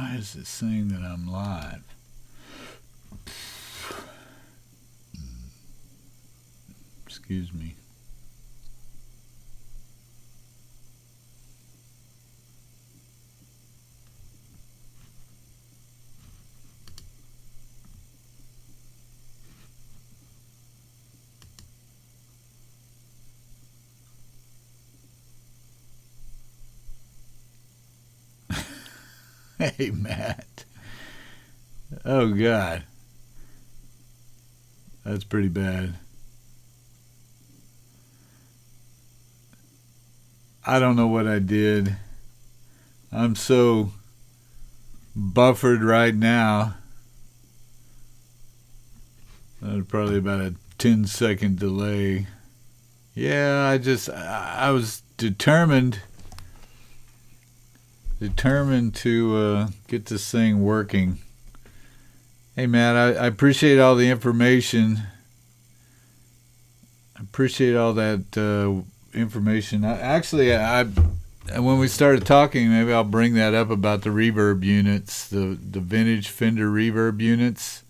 Why is it saying that I'm live? Excuse me. Hey, Matt. Oh, God. That's pretty bad. I don't know what I did. I'm so buffered right now. That's probably about a 10-second delay. Yeah, I was determined to get this thing working. Hey, Matt, I appreciate all the information. I appreciate all that information. When we started talking, maybe I'll bring that up about the reverb units, the vintage Fender reverb units.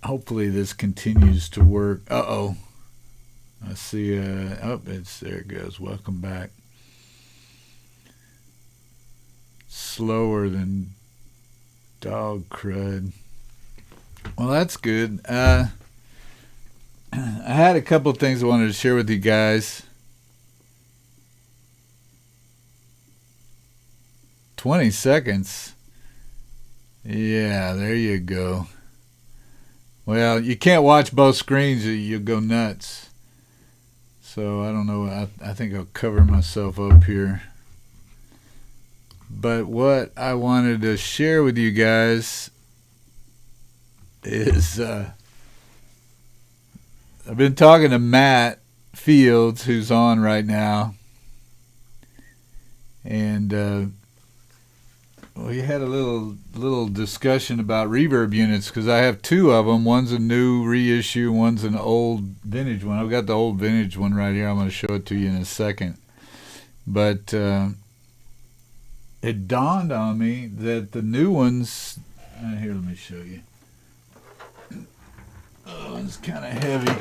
Hopefully this continues to work. Uh-oh. I see, there it goes. Welcome back. Slower than dog crud. Well, that's good. I had a couple of things I wanted to share with you guys. 20 seconds. Yeah, there you go. Well, you can't watch both screens. You'll go nuts. So, I don't know. I think I'll cover myself up here. But what I wanted to share with you guys is I've been talking to Matt Fields, who's on right now, and we had a little discussion about reverb units because I have two of them. One's a new reissue, one's an old vintage one. I've got the old vintage one right here. I'm going to show it to you in a second. But it dawned on me that the new ones... here, let me show you. Oh, it's kind of heavy,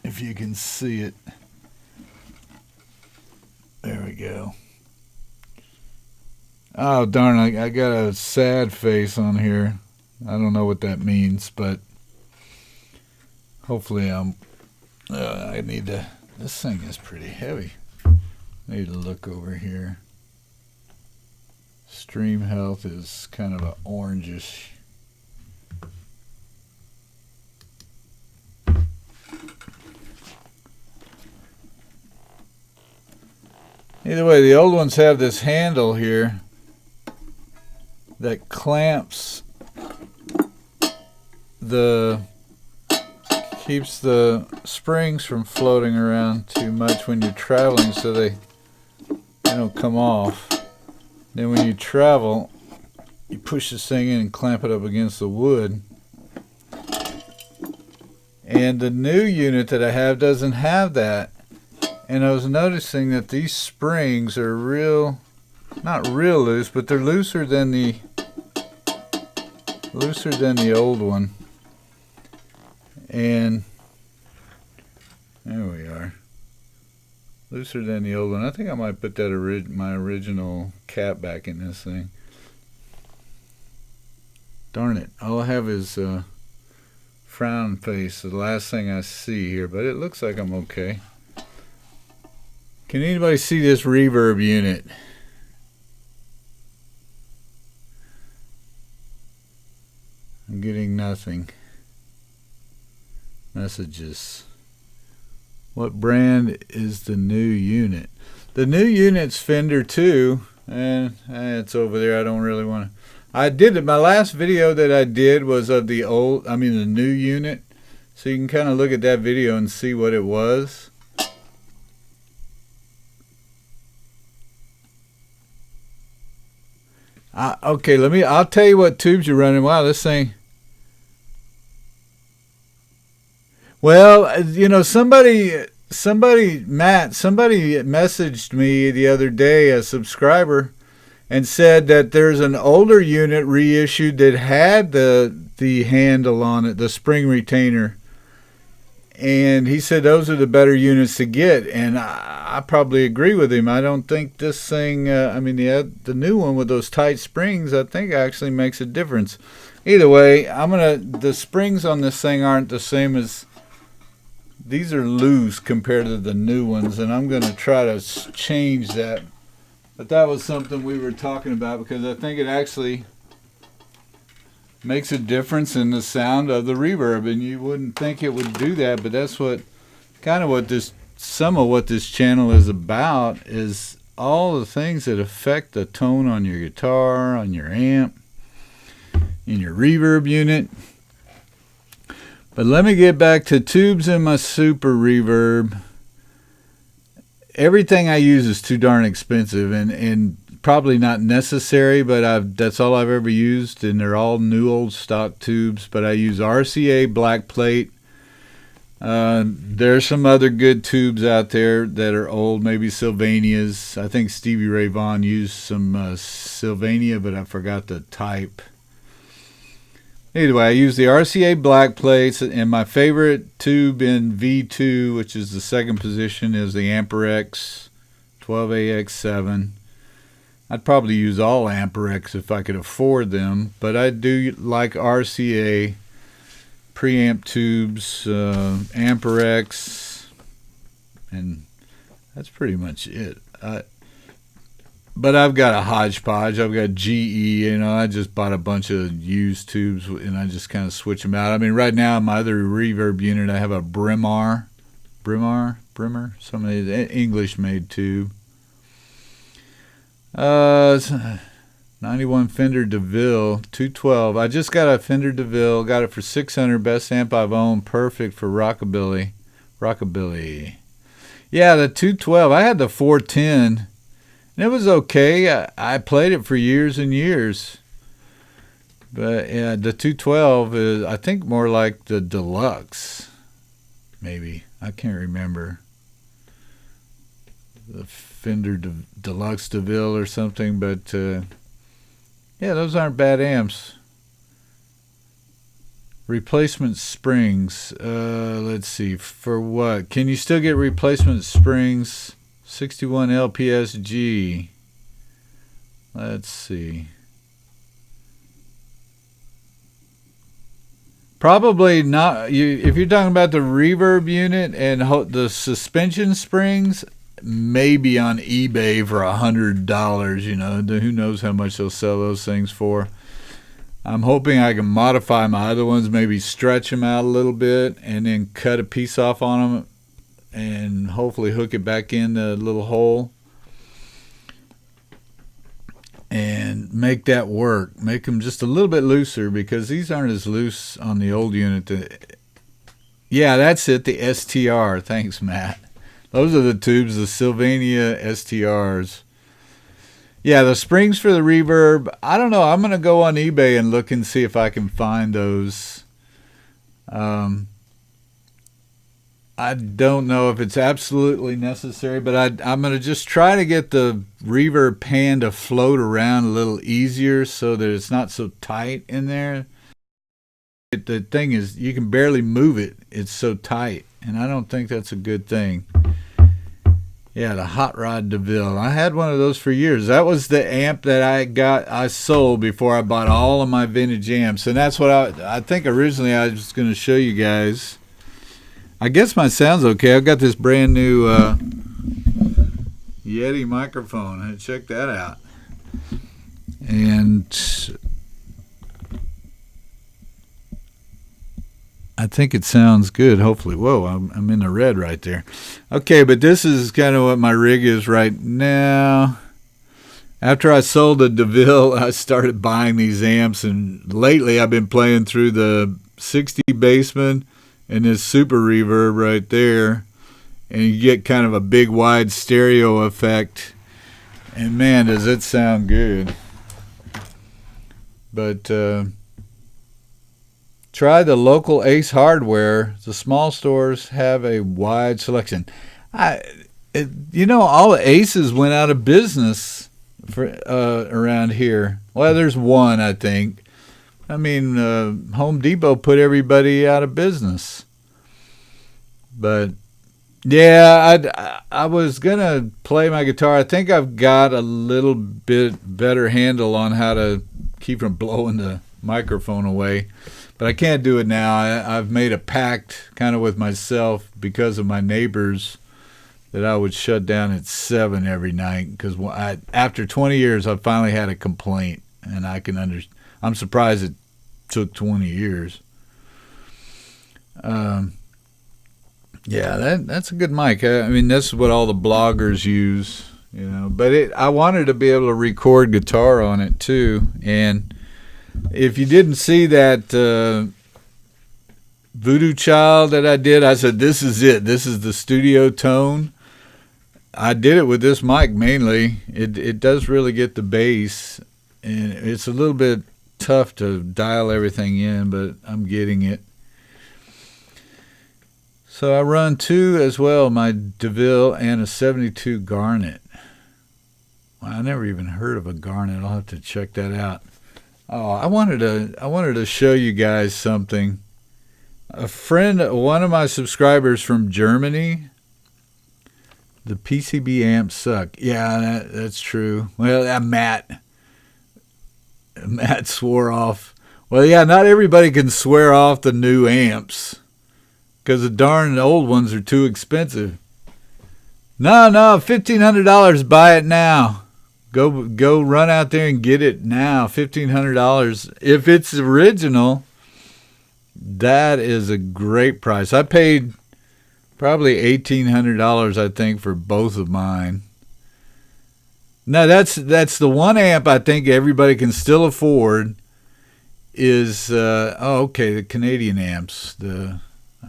if you can see it. There we go. Oh, darn, I got a sad face on here. I don't know what that means, but hopefully I need to... This thing is pretty heavy. I need to look over here. Stream health is kind of an orangish. Either way, the old ones have this handle here that clamps keeps the springs from floating around too much when you're traveling, so they don't come off. Then when you travel, you push this thing in and clamp it up against the wood. And the new unit that I have doesn't have that. And I was noticing that these springs are not real loose, but they're looser than the old one. And there we are. Looser than the old one. I think I might put that my original cap back in this thing. Darn it. All I have is frown face, the last thing I see here, but it looks like I'm okay. Can anybody see this reverb unit? I'm getting nothing. Messages. What brand is the new unit? The new unit's Fender 2, and it's over there. I don't really want to. I did it. My last video that I did was of the new unit. So you can kind of look at that video and see what it was. Okay, I'll tell you what tubes you're running. Wow, this thing. Well, somebody messaged me the other day, a subscriber, and said that there's an older unit reissued that had the handle on it, the spring retainer. And he said those are the better units to get, and I probably agree with him. I don't think this thing, the new one with those tight springs, I think actually makes a difference. Either way, the springs on this thing aren't the same as, these are loose compared to the new ones, and I'm going to try to change that. But that was something we were talking about, because I think it actually makes a difference in the sound of the reverb, and you wouldn't think it would do that, but that's some of what this channel is about, is all the things that affect the tone on your guitar, on your amp, in your reverb unit. But let me get back to tubes in my super reverb. Everything I use is too darn expensive, and probably not necessary, but that's all I've ever used, and they're all new old stock tubes. But I use RCA black plate. There's some other good tubes out there that are old, maybe Sylvania's. I think Stevie Ray Vaughan used some Sylvania, but I forgot the type. Anyway, I use the RCA black plates, and my favorite tube in V2, which is the second position, is the Amperex 12AX7. I'd probably use all Amperex if I could afford them, but I do like RCA preamp tubes, Amperex, and that's pretty much it. But I've got a hodgepodge. I've got GE, I just bought a bunch of used tubes, and I just kind of switch them out. I mean, right now in my other reverb unit, I have a Brimmer, some of the English-made tube. 91 Fender DeVille 212. I just got a Fender DeVille, got it for $600, best amp I've owned, perfect for rockabilly. Yeah, the 212. I had the 410, and it was okay. I played it for years and years. But yeah, the 212 is, I think, more like the Deluxe, maybe. I can't remember. The Fender Deluxe DeVille or something, but yeah, those aren't bad amps. Replacement springs. Let's see, for what? Can you still get replacement springs? 61 LPSG. Let's see. Probably not. If you're talking about the reverb unit and the suspension springs, maybe on eBay for $100. Who knows how much they'll sell those things for. I'm hoping I can modify my other ones, maybe stretch them out a little bit, and then cut a piece off on them, and hopefully hook it back in the little hole and make that work. Make them just a little bit looser, because these aren't as loose on the old unit. Yeah, that's it, the STR. Thanks, Matt. Those are the tubes, the Sylvania STRs. Yeah, the springs for the reverb, I don't know. I'm going to go on eBay and look and see if I can find those. I don't know if it's absolutely necessary, but I'm going to just try to get the reverb pan to float around a little easier so that it's not so tight in there. The thing is, you can barely move it. It's so tight, and I don't think that's a good thing. Yeah, the Hot Rod DeVille. I had one of those for years. That was the amp that I sold before I bought all of my vintage amps. And that's what I think originally I was going to show you guys. I guess my sound's okay. I've got this brand new Yeti microphone. Check that out. And I think it sounds good, hopefully. Whoa, I'm in the red right there. Okay, but this is kind of what my rig is right now. After I sold the DeVille, I started buying these amps, and lately I've been playing through the 60 Bassman and this super reverb right there, and you get kind of a big wide stereo effect, and man, does it sound good. But try the local Ace Hardware. The small stores have a wide selection. All the Aces went out of business for around here. Well, there's one, I think. I mean, Home Depot put everybody out of business. But yeah, I was gonna play my guitar. I think I've got a little bit better handle on how to keep from blowing the microphone away, but I can't do it now. I've made a pact kind of with myself because of my neighbors that I would shut down at 7 every night, because after 20 years I finally had a complaint, and I'm surprised it took 20 years. Yeah, that's a good mic. I mean, that's what all the bloggers use, But I wanted to be able to record guitar on it too. And if you didn't see that Voodoo Child that I did, I said, this is it. This is the studio tone. I did it with this mic mainly. It does really get the bass, and it's a little bit tough to dial everything in, but I'm getting it. So I run 2 as well, my DeVille and a 72 Garnet. Well, I never even heard of a Garnet. I'll have to check that out. Oh, I wanted to show you guys something. One of my subscribers from Germany, the PCB amps suck. Yeah, that's true. Well, Matt swore off. Well, yeah, not everybody can swear off the new amps, because the darn old ones are too expensive. No, $1,500. Buy it now. Go run out there and get it now. $1,500. If it's original, that is a great price. I paid probably $1,800, I think, for both of mine. Now that's the one amp I think everybody can still afford. Is the Canadian amps.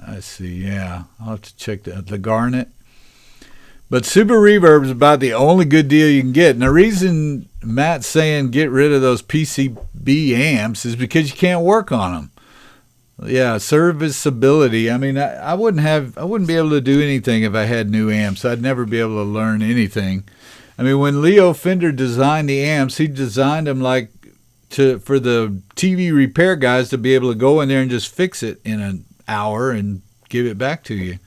I see, yeah. I'll have to check the Garnet. But Super Reverb is about the only good deal you can get. And the reason Matt's saying get rid of those PCB amps is because you can't work on them. Yeah, serviceability. I mean, I wouldn't be able to do anything if I had new amps. I'd never be able to learn anything. I mean, when Leo Fender designed the amps, he designed them for the TV repair guys to be able to go in there and just fix it in an hour and give it back to you.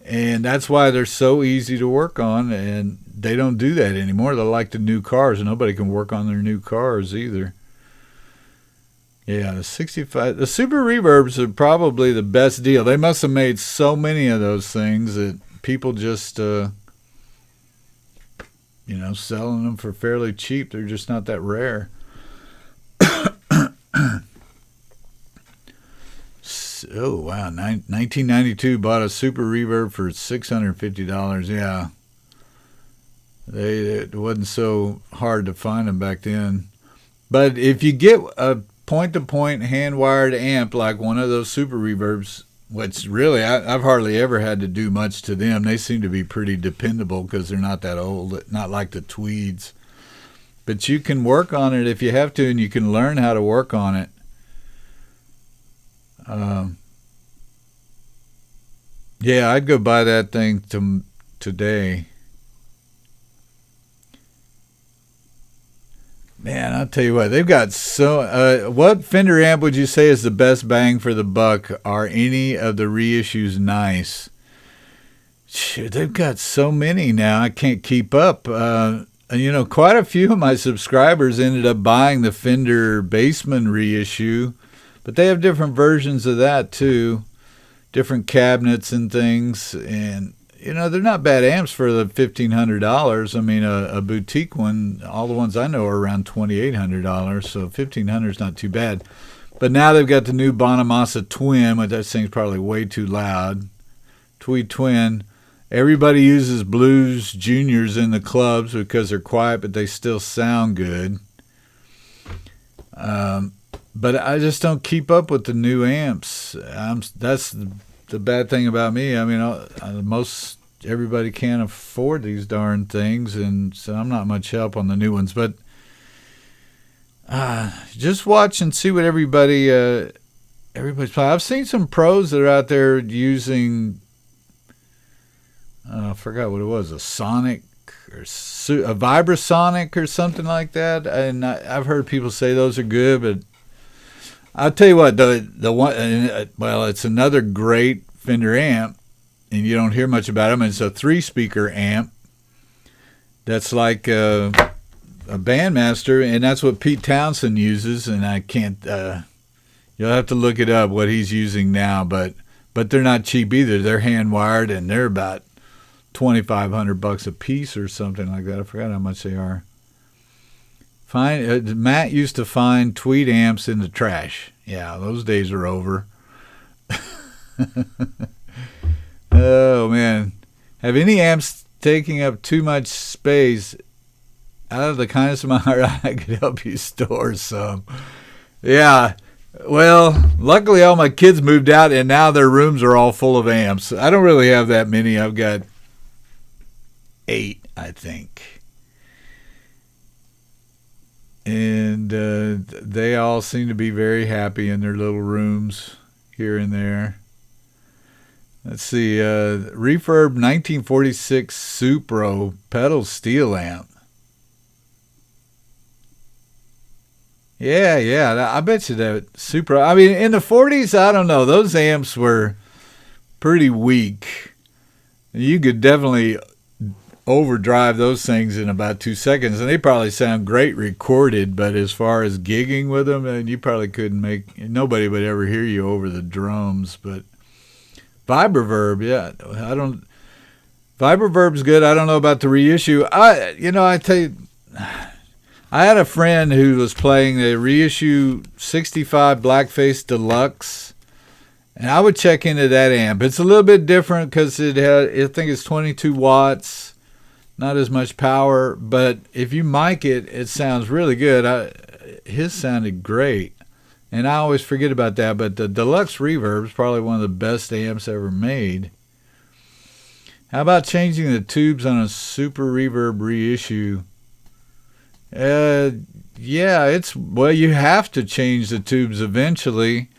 And that's why they're so easy to work on, and they don't do that anymore. They're like the new cars, and nobody can work on their new cars either. Yeah, the Super Reverbs are probably the best deal. They must have made so many of those things that people just, selling them for fairly cheap. They're just not that rare. Oh, wow. 1992, bought a Super Reverb for $650. Yeah. It wasn't so hard to find them back then. But if you get a point-to-point hand-wired amp like one of those Super Reverbs, which really I've hardly ever had to do much to them. They seem to be pretty dependable because they're not that old, not like the Tweeds. But you can work on it if you have to, and you can learn how to work on it. Yeah, I'd go buy that thing today. Man, I'll tell you what, they've got what Fender amp would you say is the best bang for the buck? Are any of the reissues nice? Shoot, they've got so many now, I can't keep up. Quite a few of my subscribers ended up buying the Fender Bassman reissue, but they have different versions of that too, different cabinets and things, and they're not bad amps for the $1,500. I mean, a boutique one, all the ones I know are around $2,800, so $1,500 is not too bad. But now they've got the new Bonamassa Twin, but that thing's probably way too loud. Tweed Twin. Everybody uses Blues Juniors in the clubs because they're quiet, but they still sound good. But I just don't keep up with the new amps. That's the bad thing about me. I mean, most everybody can't afford these darn things, and so I'm not much help on the new ones. But just watch and see what everybody's playing. I've seen some pros that are out there using. I forgot what it was, a Sonic or a Vibrasonic or something like that. And I've heard people say those are good, but I'll tell you what, the one, well, it's another great Fender amp, and you don't hear much about them. It's a 3-speaker amp that's like a Bandmaster, and that's what Pete Townsend uses. And I can't, you'll have to look it up what he's using now, but they're not cheap either. They're hand wired, and they're about $2,500 a piece or something like that. I forgot how much they are. Matt used to find Tweed amps in the trash. Yeah, those days are over. Oh, man. Have any amps taking up too much space? Out of the kindness of my heart, I could help you store some. Yeah. Well, luckily all my kids moved out, and now their rooms are all full of amps. I don't really have that many. I've got 8, I think. And they all seem to be very happy in their little rooms here and there. Let's see. Refurb 1946 Supro pedal steel amp. Yeah. I bet you that Supro. I mean, in the 40s, I don't know. Those amps were pretty weak. You could definitely overdrive those things in about 2 seconds, and they probably sound great recorded, but as far as gigging with them, and you probably couldn't nobody would ever hear you over the drums. But Vibroverb, yeah, Vibroverb's good. I don't know about the reissue. I tell you, I had a friend who was playing the reissue 65 Blackface Deluxe, and I would check into that amp. It's a little bit different because I think it's 22 watts. Not as much power, but if you mic it, it sounds really good. His sounded great, and I always forget about that, but the Deluxe Reverb is probably one of the best amps ever made. How about changing the tubes on a Super Reverb reissue? Yeah, you have to change the tubes eventually.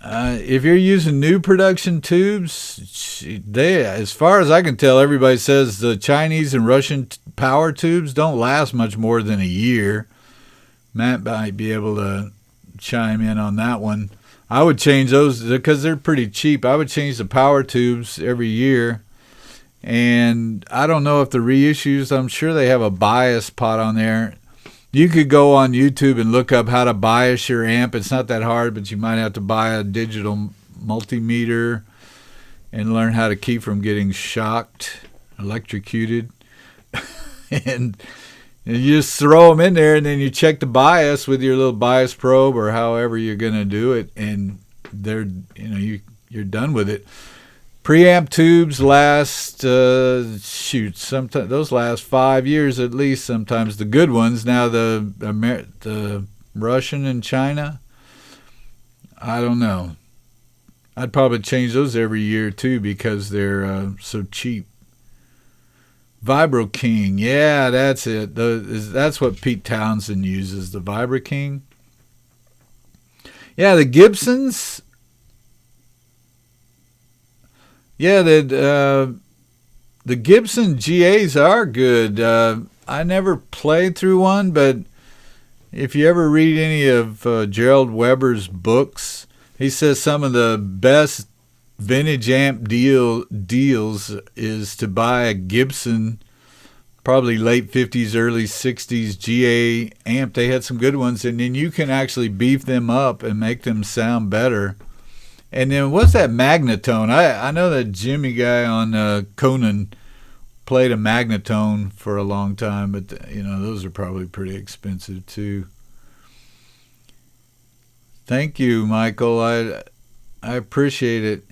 If you're using new production tubes, as far as I can tell, everybody says the Chinese and Russian power tubes don't last much more than a year. Matt might be able to chime in on that one. I would change those because they're pretty cheap. I would change the power tubes every year. And I don't know if the reissues, I'm sure they have a bias pot on there. You could go on YouTube and look up how to bias your amp. It's not that hard, but you might have to buy a digital multimeter and learn how to keep from getting shocked, electrocuted. and you just throw them in there, and then you check the bias with your little bias probe or however you're going to do it, and you're done with it. Preamp tubes last, sometimes those last 5 years at least, sometimes the good ones. Now the Russian and China, I don't know. I'd probably change those every year too because they're so cheap. Vibro King, yeah, that's it. That's what Pete Townsend uses, the Vibro King. Yeah, the Gibsons. Yeah, the Gibson GAs are good. I never played through one, but if you ever read any of Gerald Weber's books, he says some of the best vintage amp deals is to buy a Gibson, probably late 50s, early 60s GA amp. They had some good ones, and then you can actually beef them up and make them sound better. And then what's that Magnatone? I know that Jimmy guy on Conan played a Magnatone for a long time, but those are probably pretty expensive too. Thank you, Michael. I appreciate it.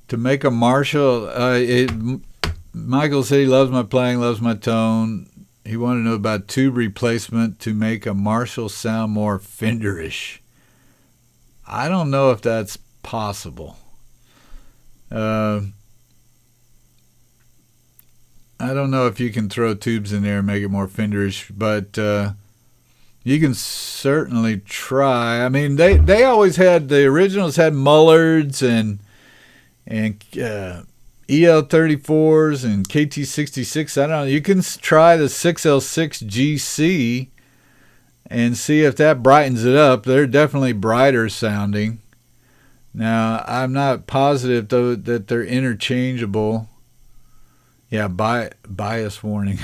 To make a Marshall, Michael said he loves my playing, loves my tone. He wanted to know about tube replacement to make a Marshall sound more Fenderish. I don't know if that's possible. I don't know if you can throw tubes in there and make it more Fenderish, but you can certainly try. I mean, they always had, the originals had Mullards and EL34s and KT66. I don't know. You can try the 6L6 GC and see if that brightens it up. They're definitely brighter sounding. Now, I'm not positive, though, that they're interchangeable. Yeah, bias warning.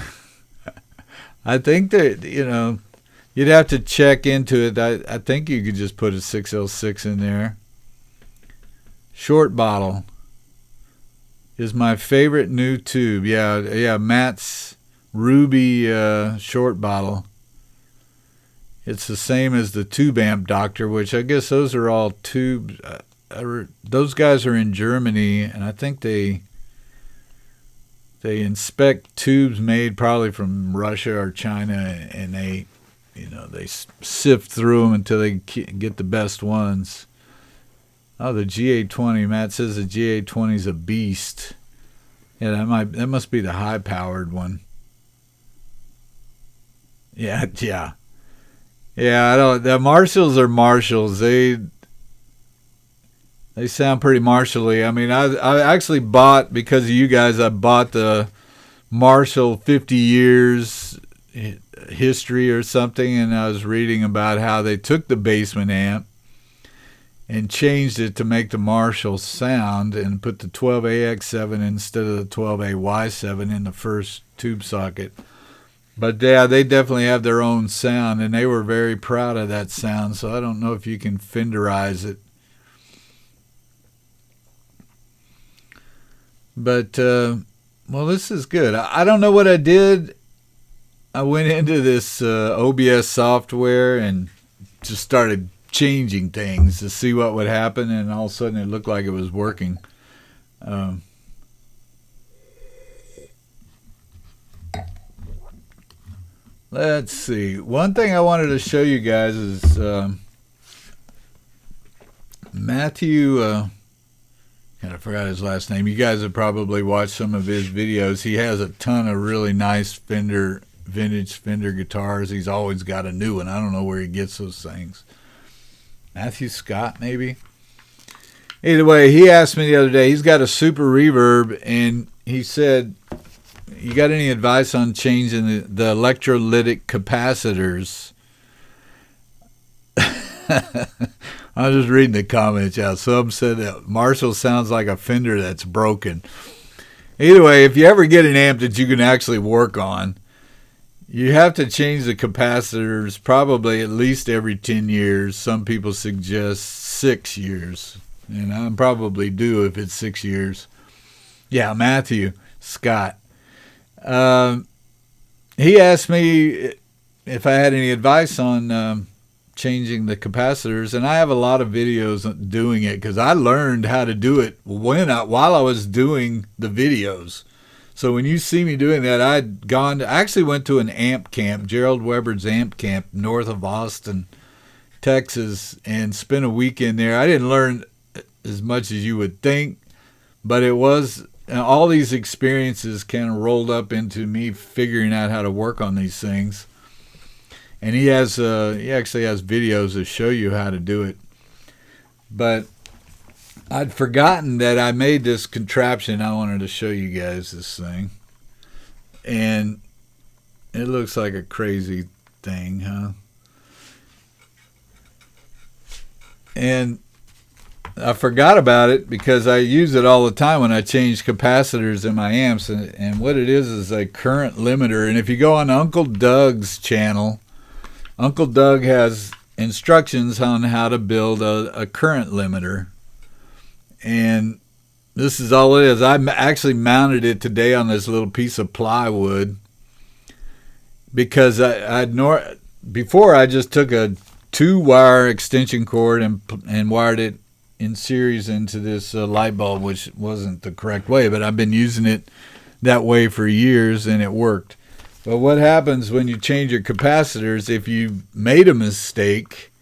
I think that, you'd have to check into it. I think you could just put a 6L6 in there. Short bottle is my favorite new tube. Yeah, Matt's Ruby short bottle. It's the same as the Tube Amp Doctor, which I guess those are all tubes. Those guys are in Germany, and I think they inspect tubes made probably from Russia or China, and they sift through them until they get the best ones. Oh, the GA20. Matt says the GA20 is a beast. Yeah, that must be the high-powered one. Yeah. Yeah, I don't. The Marshalls are Marshalls. They sound pretty Marshall-y. I mean, I actually bought, because of you guys, I bought the Marshall 50 years history or something, and I was reading about how they took the basement amp and changed it to make the Marshall sound and put the 12AX7 instead of the 12AY7 in the first tube socket. But yeah, they definitely have their own sound, and they were very proud of that sound, so I don't know if you can Fenderize it. But, well, this is good. I don't know what I did. I went into this OBS software and just started changing things to see what would happen, and all of a sudden it looked like it was working. Let's see. One thing I wanted to show you guys is Matthew, I forgot his last name. You guys have probably watched some of his videos. He has a ton of really nice vintage Fender guitars. He's always got a new one. I don't know where he gets those things. Matthew Scott, maybe? Either way, he asked me the other day, he's got a Super Reverb, and he said, you got any advice on changing the electrolytic capacitors? I was just reading the comments out. Some said that Marshall sounds like a Fender that's broken. Either way, if you ever get an amp that you can actually work on, you have to change the capacitors probably at least every 10 years. Some people suggest 6 years. And I'm probably due if it's 6 years. Yeah, Matthew Scott. He asked me if I had any advice on changing the capacitors, and I have a lot of videos doing it because I learned how to do it while I was doing the videos. So when you see me doing that, I actually went to an amp camp, Gerald Weber's amp camp, north of Austin, Texas, and spent a weekend there. I didn't learn as much as you would think, but it was all these experiences kind of rolled up into me figuring out how to work on these things. And he actually has videos that show you how to do it. But I'd forgotten that I made this contraption. I wanted to show you guys this thing. And it looks like a crazy thing, huh? And I forgot about it because I use it all the time when I change capacitors in my amps. And what it is a current limiter. And if you go on Uncle Doug's channel, Uncle Doug has instructions on how to build a current limiter. And this is all it is. I actually mounted it today on this little piece of plywood because before I just took a 2-wire extension cord and wired it in series into this light bulb, which wasn't the correct way, but I've been using it that way for years and it worked. But what happens when you change your capacitors, if you made a mistake,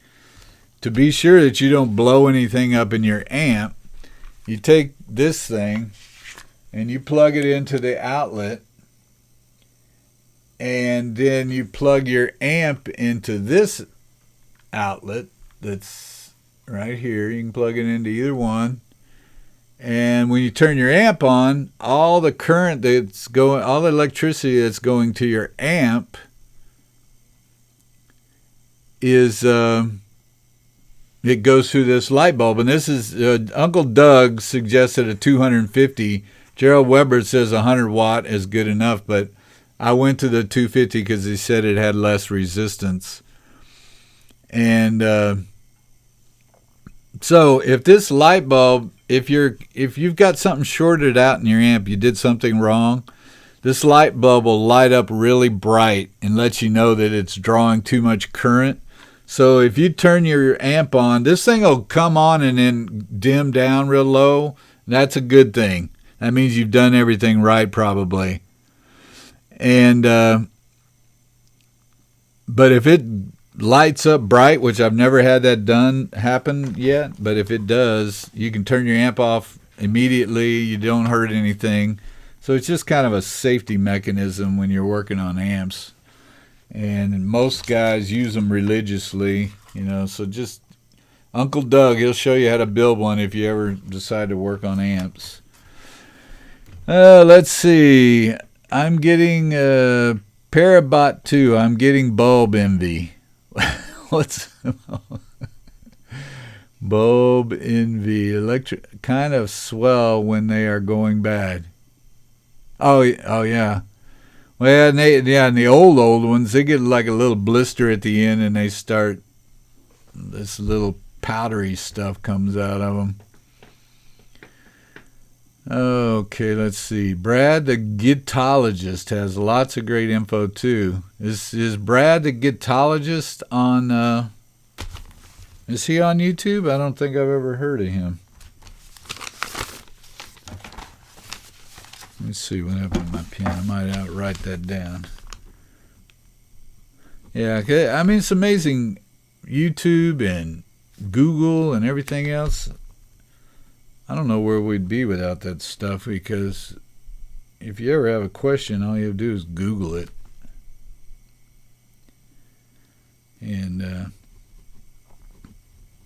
to be sure that you don't blow anything up in your amp, you take this thing and you plug it into the outlet, and then you plug your amp into this outlet that's right here. You can plug it into either one, And when you turn your amp on, all the current that's going, all the electricity that's going to your amp is it goes through this light bulb. And this is Uncle Doug suggested a 250. Gerald Weber says 100 watt is good enough, but I went to the 250 because he said it had less resistance. And so if this light bulb, if you've got something shorted out in your amp, you did something wrong, this light bulb will light up really bright and let you know that it's drawing too much current. So if you turn your amp on, this thing will come on and then dim down real low. That's a good thing. That means you've done everything right probably. And but if it lights up bright, which I've never had that happen yet, but if it does, you can turn your amp off immediately. You don't hurt anything. So it's just kind of a safety mechanism when you're working on amps. And most guys use them religiously, so just Uncle Doug, he'll show you how to build one if you ever decide to work on amps. Let's see. I'm getting Parabot 2. I'm getting bulb envy. What's bulb envy? Kind of swell when they are going bad. Oh yeah. Well, and the old ones, they get like a little blister at the end, and they start, this little powdery stuff comes out of them. Okay, let's see. Brad the Guitologist has lots of great info too. Is Brad the Guitologist on? Is he on YouTube? I don't think I've ever heard of him. Let's see what happened to my pen. I might write that down. Yeah, I mean, it's amazing. YouTube and Google and everything else. I don't know where we'd be without that stuff, because if you ever have a question, all you have to do is Google it. And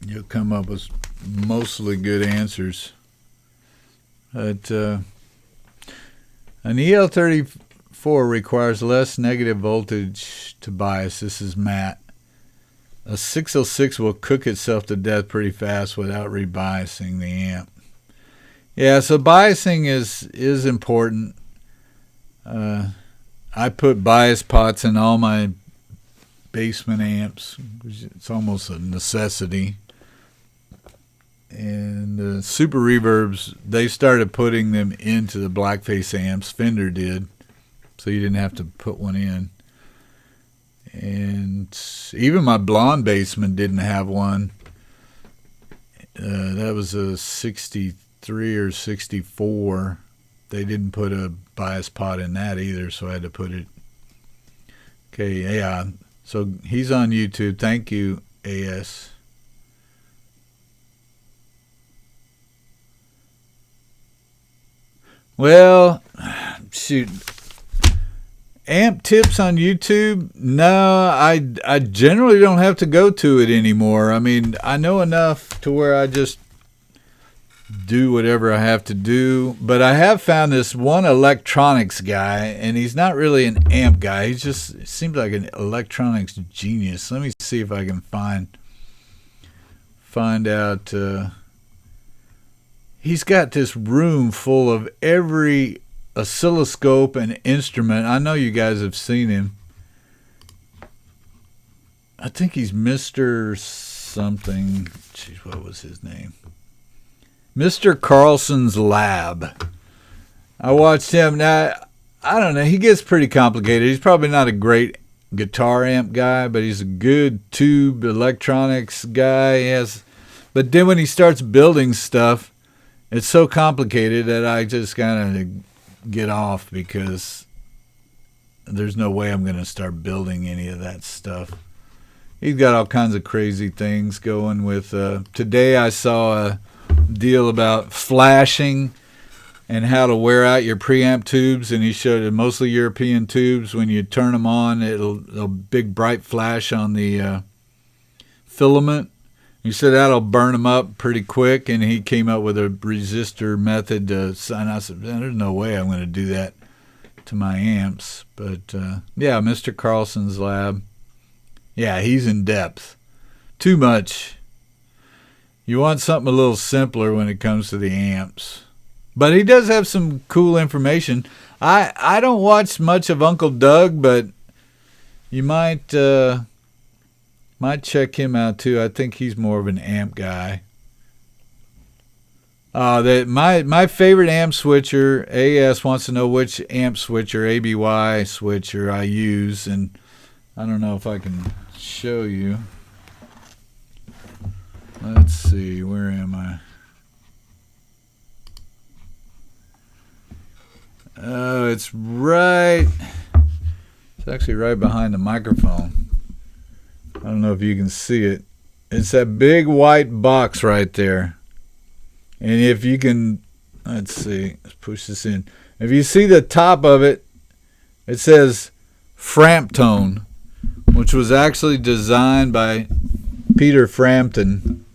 you'll come up with mostly good answers. But an EL34 requires less negative voltage to bias. This is Matt. A 606 will cook itself to death pretty fast without rebiasing the amp. Yeah, so biasing is important. I put bias pots in all my basement amps. It's almost a necessity. And super reverbs, they started putting them into the blackface amps. Fender did, so you didn't have to put one in. And even my blonde basement didn't have one. That was a 63 or 64. They didn't put a bias pot in that either, so I had to put it. Okay, yeah. So he's on YouTube. Thank you, AS. Well, shoot. Amp tips on YouTube? No, I generally don't have to go to it anymore. I mean, I know enough to where I just do whatever I have to do. But I have found this one electronics guy, and he's not really an amp guy. He just seems like an electronics genius. Let me see if I can find out. He's got this room full of every oscilloscope and instrument. I know you guys have seen him. I think he's Mr. something. Jeez, what was his name? Mr. Carlson's Lab. I watched him. Now, I don't know. He gets pretty complicated. He's probably not a great guitar amp guy, but he's a good tube electronics guy. But then when he starts building stuff, it's so complicated that I just kind of get off, because there's no way I'm going to start building any of that stuff. He's got all kinds of crazy things going with. Today I saw a deal about flashing and how to wear out your preamp tubes, and he showed it, mostly European tubes. When you turn them on, it'll big bright flash on the filament, He said that'll burn them up pretty quick, and he came up with a resistor method to. And I said, "There's no way I'm going to do that to my amps." But yeah, Mr. Carlson's lab. Yeah, he's in depth. Too much. You want something a little simpler when it comes to the amps. But he does have some cool information. I don't watch much of Uncle Doug, but you might check him out too. I think he's more of an amp guy. My favorite amp switcher, AS wants to know which amp switcher, ABY switcher I use, and I don't know if I can show you. Let's see, where am I? Oh, it's right. It's actually right behind the microphone. I don't know if you can see it. It's that big white box right there. And if you can, let's see, let's push this in. If you see the top of it, it says Frampton, which was actually designed by Peter Frampton.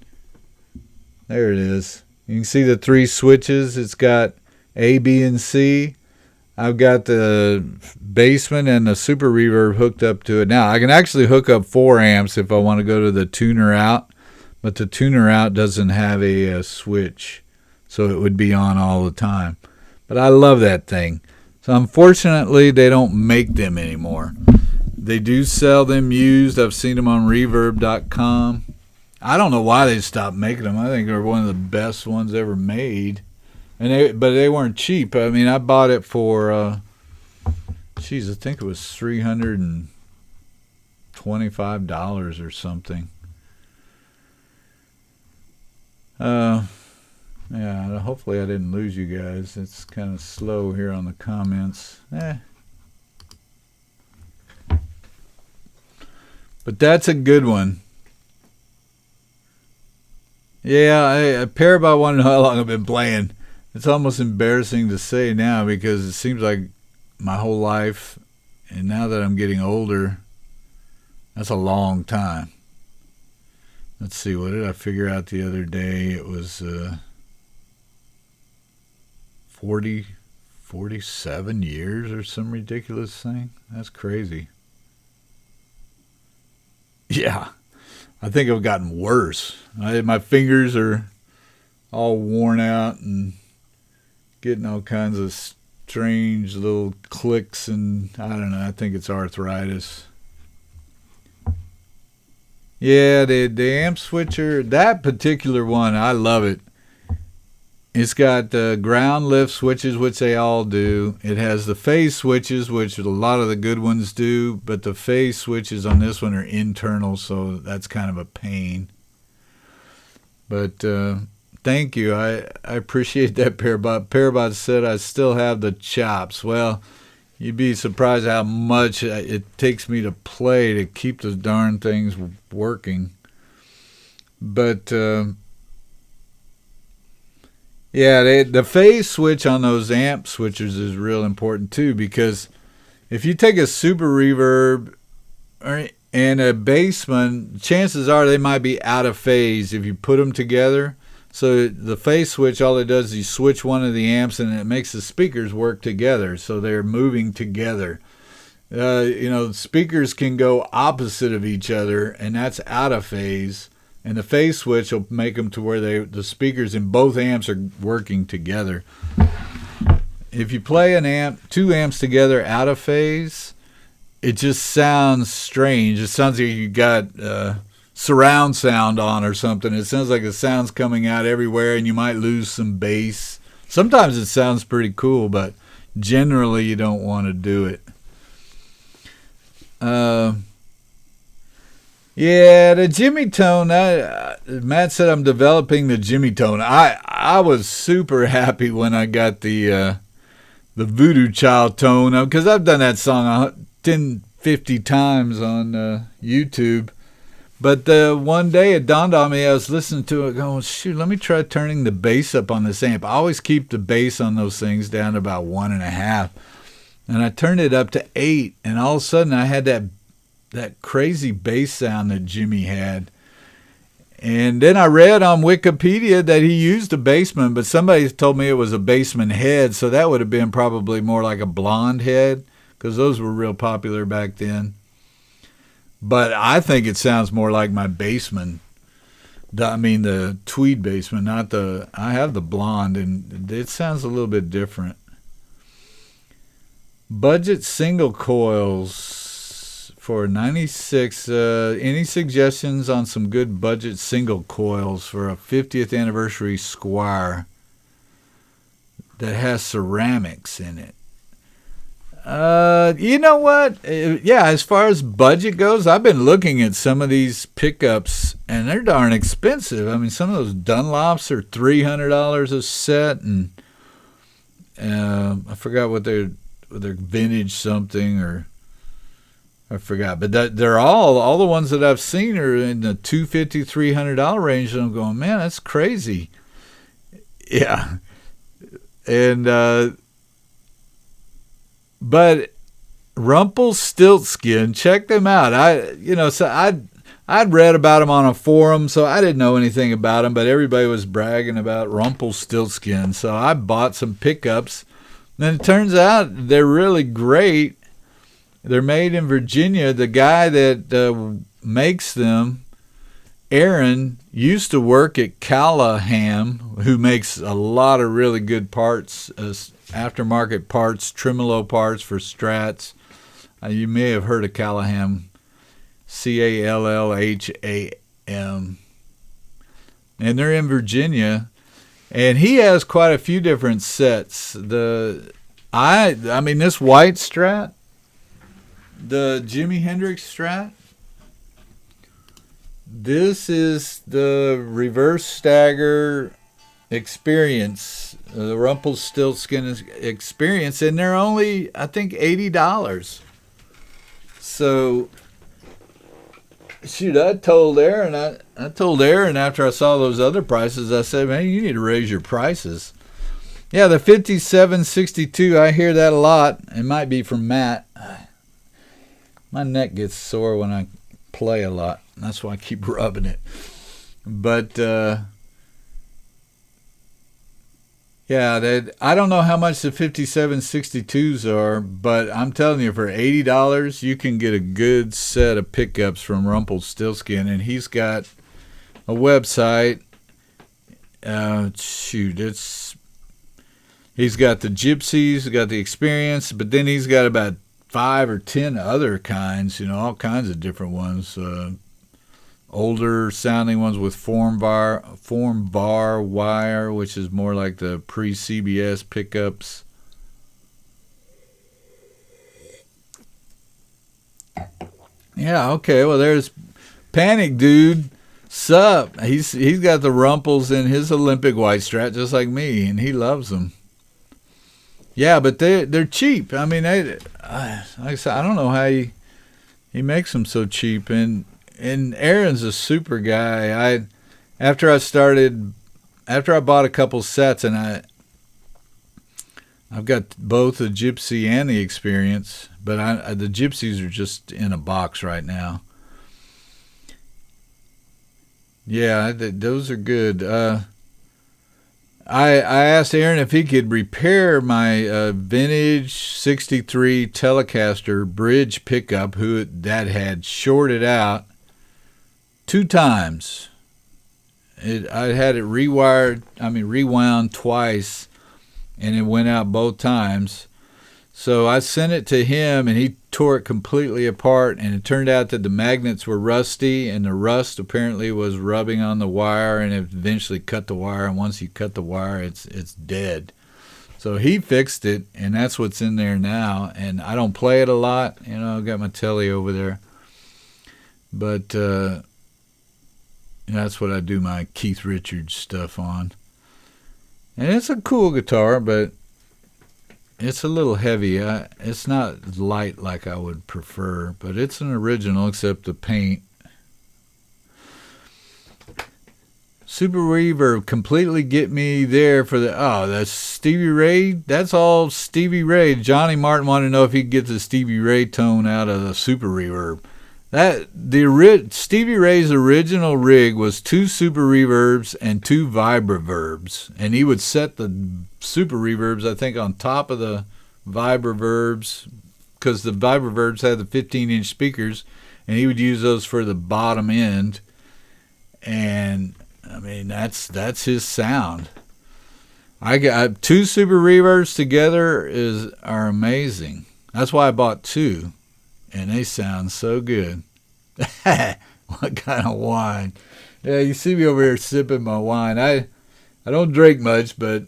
There it is. You can see the three switches. It's got A, B, and C. I've got the basement and the super reverb hooked up to it. Now, I can actually hook up 4 amps if I want to go to the tuner out, but the tuner out doesn't have a switch, so it would be on all the time. But I love that thing. So unfortunately, they don't make them anymore. They do sell them used. I've seen them on reverb.com. I don't know why they stopped making them. I think they're one of the best ones ever made. But they weren't cheap. I mean, I bought it for, I think it was $325 or something. Yeah, hopefully I didn't lose you guys. It's kind of slow here on the comments. But that's a good one. Yeah, a pair about want to know how long I've been playing. It's almost embarrassing to say now because it seems like my whole life, and now that I'm getting older, that's a long time. Let's see, what did I figure out the other day? It was 47 years or some ridiculous thing. That's crazy. Yeah, I think I've gotten worse. My fingers are all worn out and getting all kinds of strange little clicks, and I don't know, I think it's arthritis. Yeah, the amp switcher, that particular one, I love it. It's got the ground lift switches, which they all do. It has the phase switches, which a lot of the good ones do, but the phase switches on this one are internal, so that's kind of a pain. But thank you. I appreciate that, Parabot. Parabot said I still have the chops. Well, you'd be surprised how much it takes me to play to keep the darn things working. But yeah, the phase switch on those amp switchers is real important too, because if you take a super reverb and a bassman, chances are they might be out of phase if you put them together. So the phase switch, all it does is you switch one of the amps and it makes the speakers work together, so they're moving together. Speakers can go opposite of each other, and that's out of phase. And the phase switch will make them to where the speakers in both amps are working together. If you play two amps together out of phase, it just sounds strange. It sounds like you got surround sound on or something. It sounds like the sound's coming out everywhere, and you might lose some bass. Sometimes it sounds pretty cool, but generally you don't want to do it. Yeah, the Jimmy Tone. Matt said I'm developing the Jimmy Tone. I was super happy when I got the Voodoo Child tone, because I've done that song 50 times on YouTube. But one day it dawned on me, I was listening to it going, shoot, let me try turning the bass up on this amp. I always keep the bass on those things down to about 1.5. And I turned it up to 8, and all of a sudden I had that crazy bass sound that Jimmy had. And then I read on Wikipedia that he used a Bassman, but somebody told me it was a Bassman head, so that would have been probably more like a blonde head, because those were real popular back then. But I think it sounds more like my Bassman. I mean the tweed Bassman, not the... I have the blonde, and it sounds a little bit different. Budget single coils for 96. Any suggestions on some good budget single coils for a 50th anniversary Squire that has ceramics in it? You know what? Yeah, as far as budget goes, I've been looking at some of these pickups, and they're darn expensive. I mean, some of those Dunlops are $300 a set, and I forgot what they're vintage something, or I forgot. But they're all the ones that I've seen are in the $250, $300 range, and I'm going, man, that's crazy. Yeah, and but Rumpelstiltskin, check them out. I'd read about them on a forum, so I didn't know anything about them, but everybody was bragging about Rumpelstiltskin, so I bought some pickups, and it turns out they're really great. They're made in Virginia. The guy that makes them, Aaron, used to work at Callahan, who makes a lot of really good parts, aftermarket parts, tremolo parts for Strats. You may have heard of Callahan, Callham, and they're in Virginia, and he has quite a few different sets. I mean this white Strat, the Jimi Hendrix Strat. This is the reverse stagger experience, the Rumpelstiltskin experience, and they're only, I think, $80. So, shoot, I told Aaron after I saw those other prices, I said, man, you need to raise your prices. Yeah, the 5762, I hear that a lot. It might be from Matt. My neck gets sore when I play a lot. That's why I keep rubbing it. But, yeah, I don't know how much the 5762s are, but I'm telling you, for $80, you can get a good set of pickups from Rumpelstiltskin, and he's got a website. He's got the Gypsies, he's got the Experience, but then he's got about 5 or 10 other kinds, all kinds of different ones. Older sounding ones with form bar wire, which is more like the pre-CBS pickups. Yeah, okay. Well, there's Panic Dude. Sup? He's got the Rumpels in his Olympic white Strat just like me, and he loves them. Yeah, but they're cheap. I mean, like I said, I don't know how he makes them so cheap. And Aaron's a super guy. After I bought a couple sets, and I've got both the Gypsy and the Experience, but the Gypsies are just in a box right now. Yeah, those are good. I asked Aaron if he could repair my vintage 63 Telecaster bridge pickup that had shorted out 2 times. I had it rewound twice, and it went out both times. So I sent it to him, and he tore it completely apart, and it turned out that the magnets were rusty, and the rust apparently was rubbing on the wire, and it eventually cut the wire, and once you cut the wire, it's dead. So he fixed it, and that's what's in there now, and I don't play it a lot. I've got my telly over there. But that's what I do my Keith Richards stuff on. And it's a cool guitar, but it's a little heavy. It's not light like I would prefer, but it's an original except the paint. Super Reverb completely get me there for that's Stevie Ray. That's all Stevie Ray. Johnny Martin wanted to know if he could get the Stevie Ray tone out of the Super Reverb. Stevie Ray's original rig was 2 super reverbs and 2 vibreverbs, and he would set the super reverbs, I think, on top of the vibreverbs, because the vibreverbs had the 15-inch speakers, and he would use those for the bottom end. And I mean, that's his sound. I got 2 super reverbs together are amazing. That's why I bought 2, and they sound so good. What kind of wine? Yeah, you see me over here sipping my wine. I don't drink much, but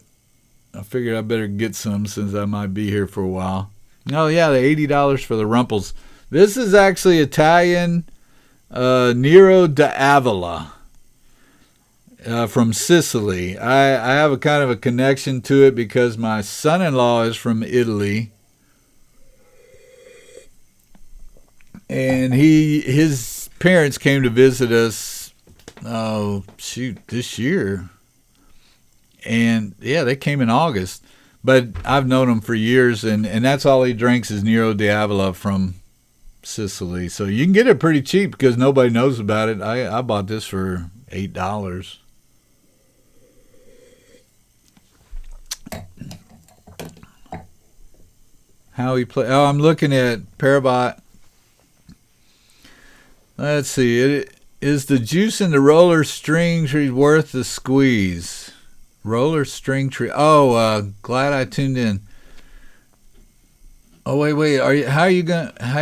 I figured I better get some since I might be here for a while. Oh yeah, the $80 for the Rumples. This is actually Italian Nero d'Avola. From Sicily. I have a kind of a connection to it because my son-in-law is from Italy, and his parents came to visit us this year, and yeah, they came in August, but I've known him for years, and that's all he drinks is Nero d'Avola from Sicily. So you can get it pretty cheap because nobody knows about it. I bought this for $8. How he play? Oh, I'm looking at Parabot. Let's see. Is the juice in the roller string tree worth the squeeze? Roller string tree. Oh, glad I tuned in. Oh wait. How are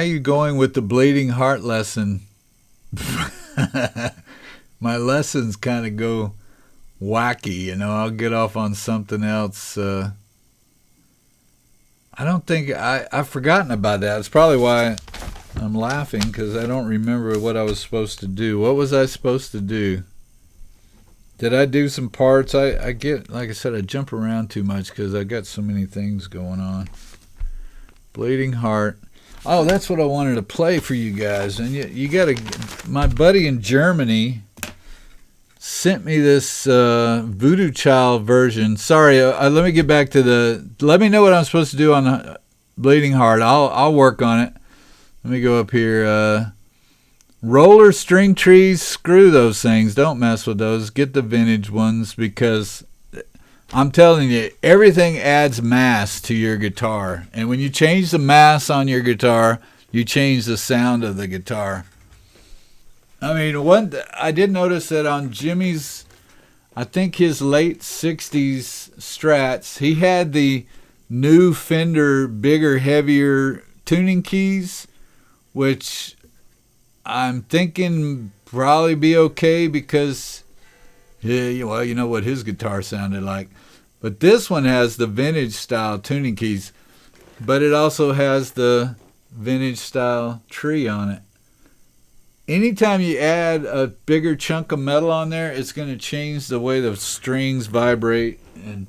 you going with the bleeding heart lesson? My lessons kind of go wacky. I'll get off on something else. I don't think I've forgotten about that. It's probably why I'm laughing, because I don't remember what I was supposed to do. What was I supposed to do? Did I do some parts? I get, like I said, I jump around too much because I got so many things going on. Bleeding Heart. Oh, that's what I wanted to play for you guys. And you got to. My buddy in Germany sent me this Voodoo Child version. Sorry, let me get back to let me know what I'm supposed to do on Bleeding Heart. I'll work on it. Let me go up here. Roller string trees, screw those things. Don't mess with those. Get the vintage ones, because I'm telling you, everything adds mass to your guitar. And when you change the mass on your guitar, you change the sound of the guitar. I mean, I did notice that on Jimmy's, I think his late 60s Strats, he had the new Fender bigger, heavier tuning keys, which I'm thinking probably be okay because, yeah, well, you know what his guitar sounded like. But this one has the vintage style tuning keys, but it also has the vintage style tree on it. Anytime you add a bigger chunk of metal on there, it's going to change the way the strings vibrate. And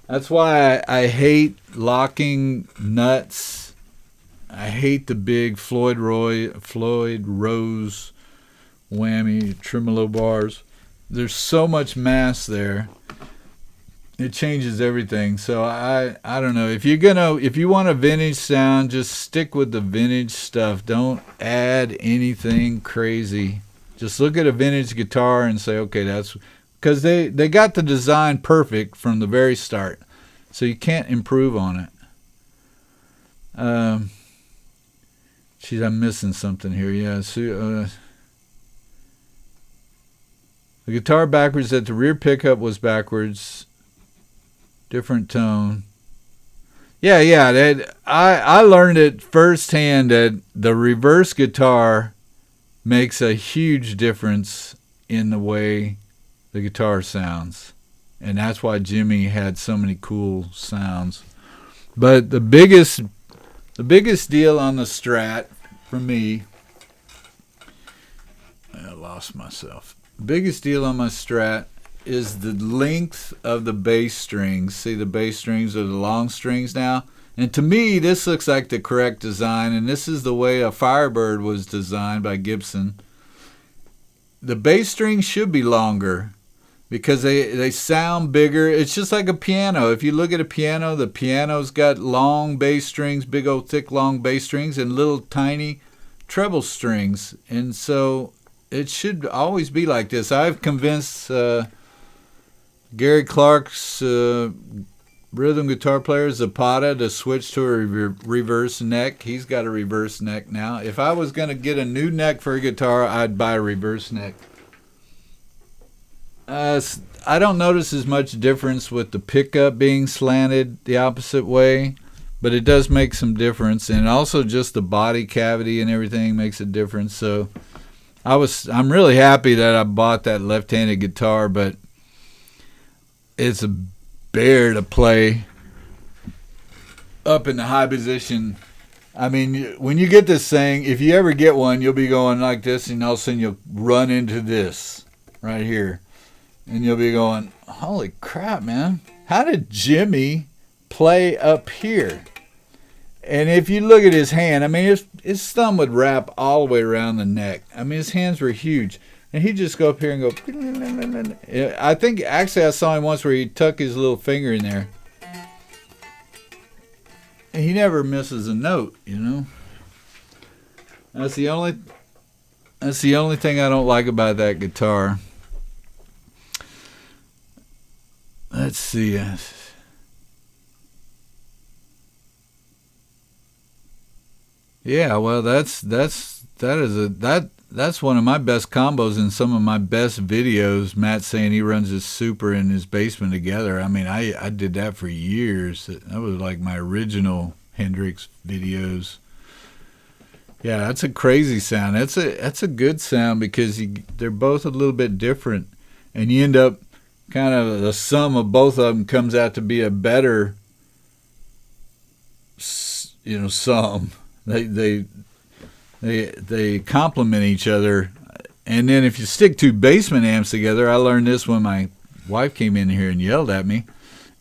that's why I hate locking nuts. I hate the big Floyd Rose whammy tremolo bars. There's so much mass there. It changes everything. So I don't know. If you want a vintage sound, just stick with the vintage stuff. Don't add anything crazy. Just look at a vintage guitar and say, okay, that's because they got the design perfect from the very start. So you can't improve on it. Geez, I'm missing something here. Yeah, so, the guitar backwards, that the rear pickup was backwards. Different tone. Yeah. I learned it firsthand that the reverse guitar makes a huge difference in the way the guitar sounds. And that's why Jimmy had so many cool sounds. But the biggest deal on the Strat for me, I lost myself. The biggest deal on my Strat is the length of the bass strings. See, the bass strings are the long strings now. And to me, this looks like the correct design, and this is the way a Firebird was designed by Gibson. The bass strings should be longer because they sound bigger. It's just like a piano. If you look at a piano, the piano's got long bass strings, big old thick long bass strings, and little tiny treble strings, and so it should always be like this. I've convinced Gary Clark's rhythm guitar player Zapata to switch to a reverse neck. He's got a reverse neck now. If I was going to get a new neck for a guitar, I'd buy a reverse neck. I don't notice as much difference with the pickup being slanted the opposite way, but it does make some difference, and also just the body cavity and everything makes a difference. So I'm really happy that I bought that left-handed guitar, but it's a bear to play up in the high position. I mean, when you get this thing, if you ever get one, you'll be going like this, and all of a sudden you'll run into this right here. And you'll be going, holy crap, man. How did Jimmy play up here? And if you look at his hand, I mean, his thumb would wrap all the way around the neck. I mean, his hands were huge. And he'd just go up here and go. I think, actually, I saw him once where he tuck his little finger in there. And he never misses a note, you know. That's the only thing I don't like about that guitar. Let's see. Yeah, well, that's one of my best combos in some of my best videos. Matt saying he runs his Super in his basement together. I mean, I did that for years. That was like my original Hendrix videos. Yeah, that's a crazy sound. That's a good sound because they're both a little bit different, and you end up kind of the sum of both of them comes out to be a better, sum. They complement each other. And then if you stick two basement amps together, I learned this when my wife came in here and yelled at me,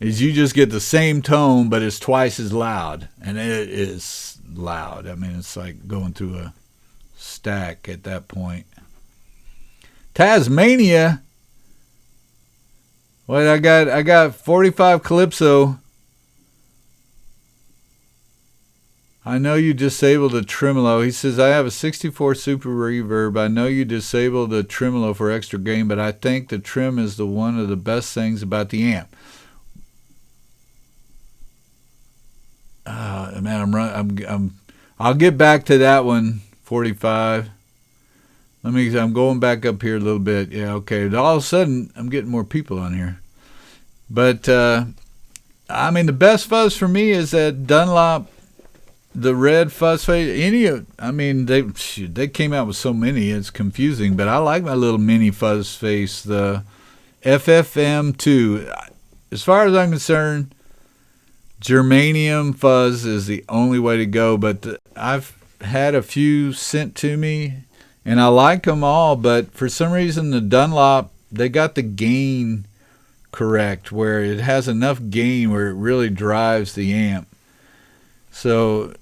is you just get the same tone, but it's twice as loud. And it is loud. I mean, it's like going through a stack at that point. Tasmania. Wait, I got 45 Calypso. I know you disabled the tremolo. He says, I have a 64 Super Reverb. I know you disabled the tremolo for extra gain, but I think the trim is one of the best things about the amp. Man, I'll get back to that one. 45. I'm going back up here a little bit. Yeah, okay. All of a sudden, I'm getting more people on here. But, I mean, the best fuzz for me is that Dunlop, the red fuzz face. They came out with so many, it's confusing. But I like my little mini fuzz face, the FFM2. As far as I'm concerned, germanium fuzz is the only way to go. But I've had a few sent to me, and I like them all. But for some reason, the Dunlop, they got the gain correct, where it has enough gain where it really drives the amp. So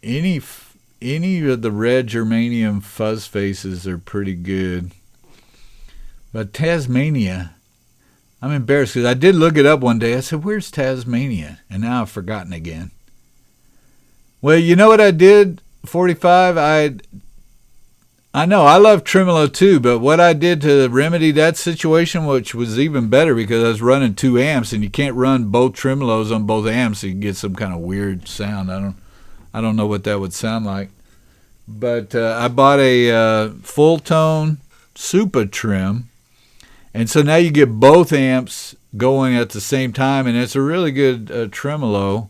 any of the red germanium fuzz faces are pretty good. But Tasmania, I'm embarrassed because I did look it up one day. I said, where's Tasmania? And now I've forgotten again. Well, you know what I did, 45? I know, I love tremolo too, but what I did to remedy that situation, which was even better because I was running 2 amps, and you can't run both tremolos on both amps, so you can get some kind of weird sound. I don't know what that would sound like. But I bought a full tone Super trim, and so now you get both amps going at the same time, and it's a really good tremolo.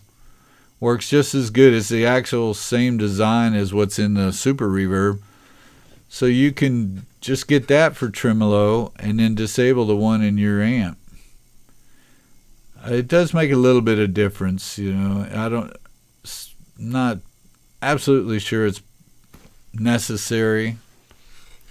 Works just as good. It's the actual same design as what's in the Super Reverb. So you can just get that for tremolo and then disable the one in your amp. It does make a little bit of difference, not absolutely sure it's necessary.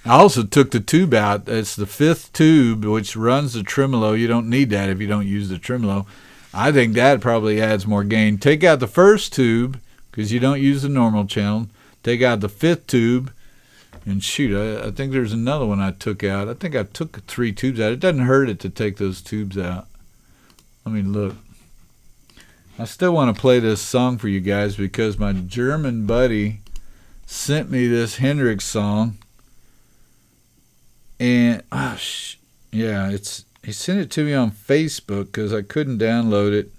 I also took the tube out. It's the 5th tube, which runs the tremolo. You don't need that if you don't use the tremolo. I think that probably adds more gain. Take out the 1st tube because you don't use the normal channel. Take out the 5th tube. And shoot, I think there's another one I took out. I think I took 3 tubes out. It doesn't hurt it to take those tubes out. Let me look. I still want to play this song for you guys because my German buddy sent me this Hendrix song, and yeah, he sent it to me on Facebook because I couldn't download it.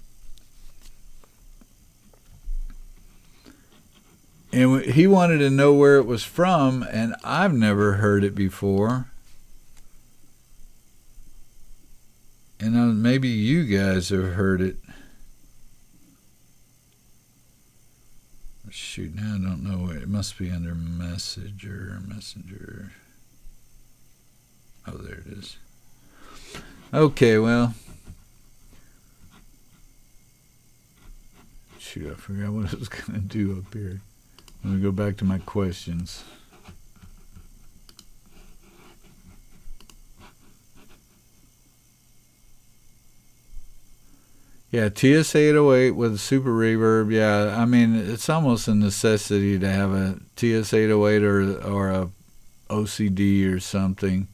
And he wanted to know where it was from, and I've never heard it before. And maybe you guys have heard it. Shoot, now I don't know. It must be under Messenger. Oh, there it is. Okay, well. Shoot, I forgot what I was going to do up here. Let me go back to my questions. Yeah, TS-808 with a super reverb. Yeah, I mean, it's almost a necessity to have a TS-808 or a OCD or something.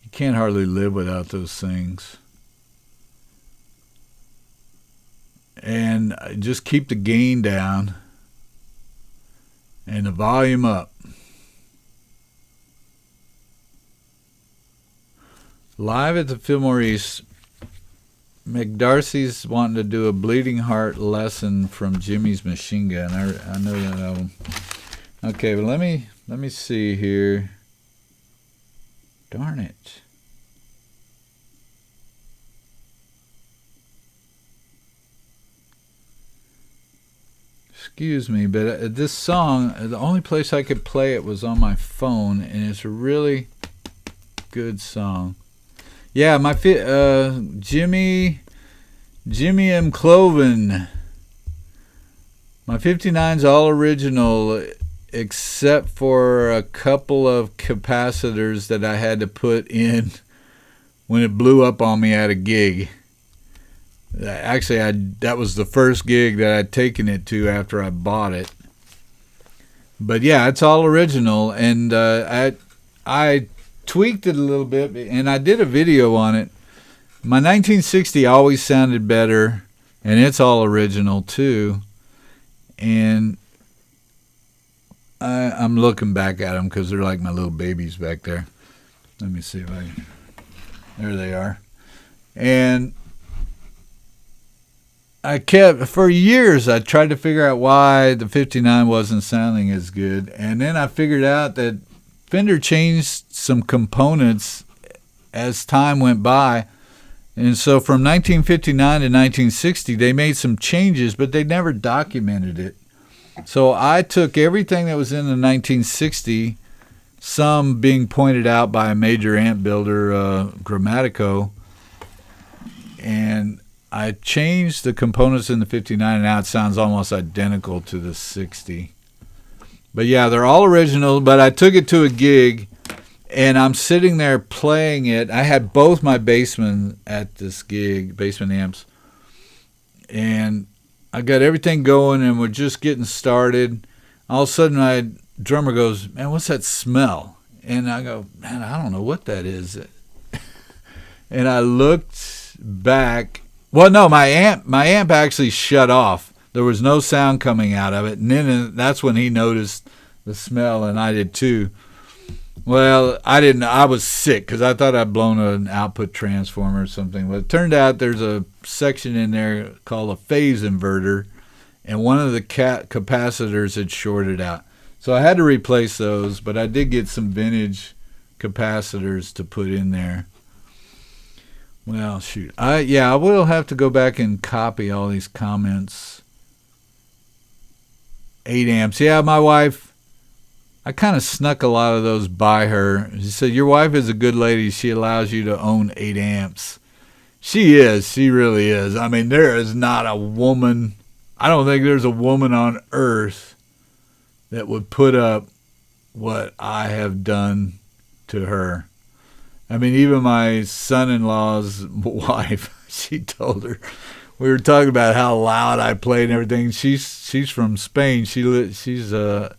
You can't hardly live without those things. And just keep the gain down and the volume up. Live at the Fillmore East, McDarcy's wanting to do a Bleeding Heart lesson from Jimmy's Machine Gun. I know that album. Okay, but let me see here. Darn it. Excuse me, but this song, the only place I could play it was on my phone, and it's a really good song. Yeah, my Jimmy M. Cloven. My 59's all original, except for a couple of capacitors that I had to put in when it blew up on me at a gig. Actually, that was the first gig that I'd taken it to after I bought it. But yeah, it's all original, and I tweaked it a little bit, and I did a video on it. My 1960 always sounded better, and it's all original too. And I'm looking back at them because they're like my little babies back there. Let me see if there they are. And for years, I tried to figure out why the 59 wasn't sounding as good. And then I figured out that Fender changed some components as time went by. And so from 1959 to 1960, they made some changes, but they never documented it. So I took everything that was in the 1960, some being pointed out by a major amp builder, Grammatico, and I changed the components in the 59, and now it sounds almost identical to the 60. But yeah, they're all original, but I took it to a gig, and I'm sitting there playing it. I had both my Bassmen at this gig, Bassman amps, and I got everything going, and we're just getting started. All of a sudden, my drummer goes, "Man, what's that smell?" And I go, "Man, I don't know what that is." And I looked back. Well, no, my amp actually shut off. There was no sound coming out of it. And then that's when he noticed the smell, and I did too. Well, I didn't. I was sick because I thought I'd blown an output transformer or something. But it turned out there's a section in there called a phase inverter, and one of the capacitors had shorted out. So I had to replace those, but I did get some vintage capacitors to put in there. Well, shoot. I will have to go back and copy all these comments. 8 amps. Yeah, my wife, I kind of snuck a lot of those by her. She said, "Your wife is a good lady. She allows you to own 8 amps. She is. She really is. I mean, there is not a woman, I don't think there's a woman on earth that would put up what I have done to her. I mean, even my son-in-law's wife, she told her, we were talking about how loud I played and everything. She's from Spain. She's a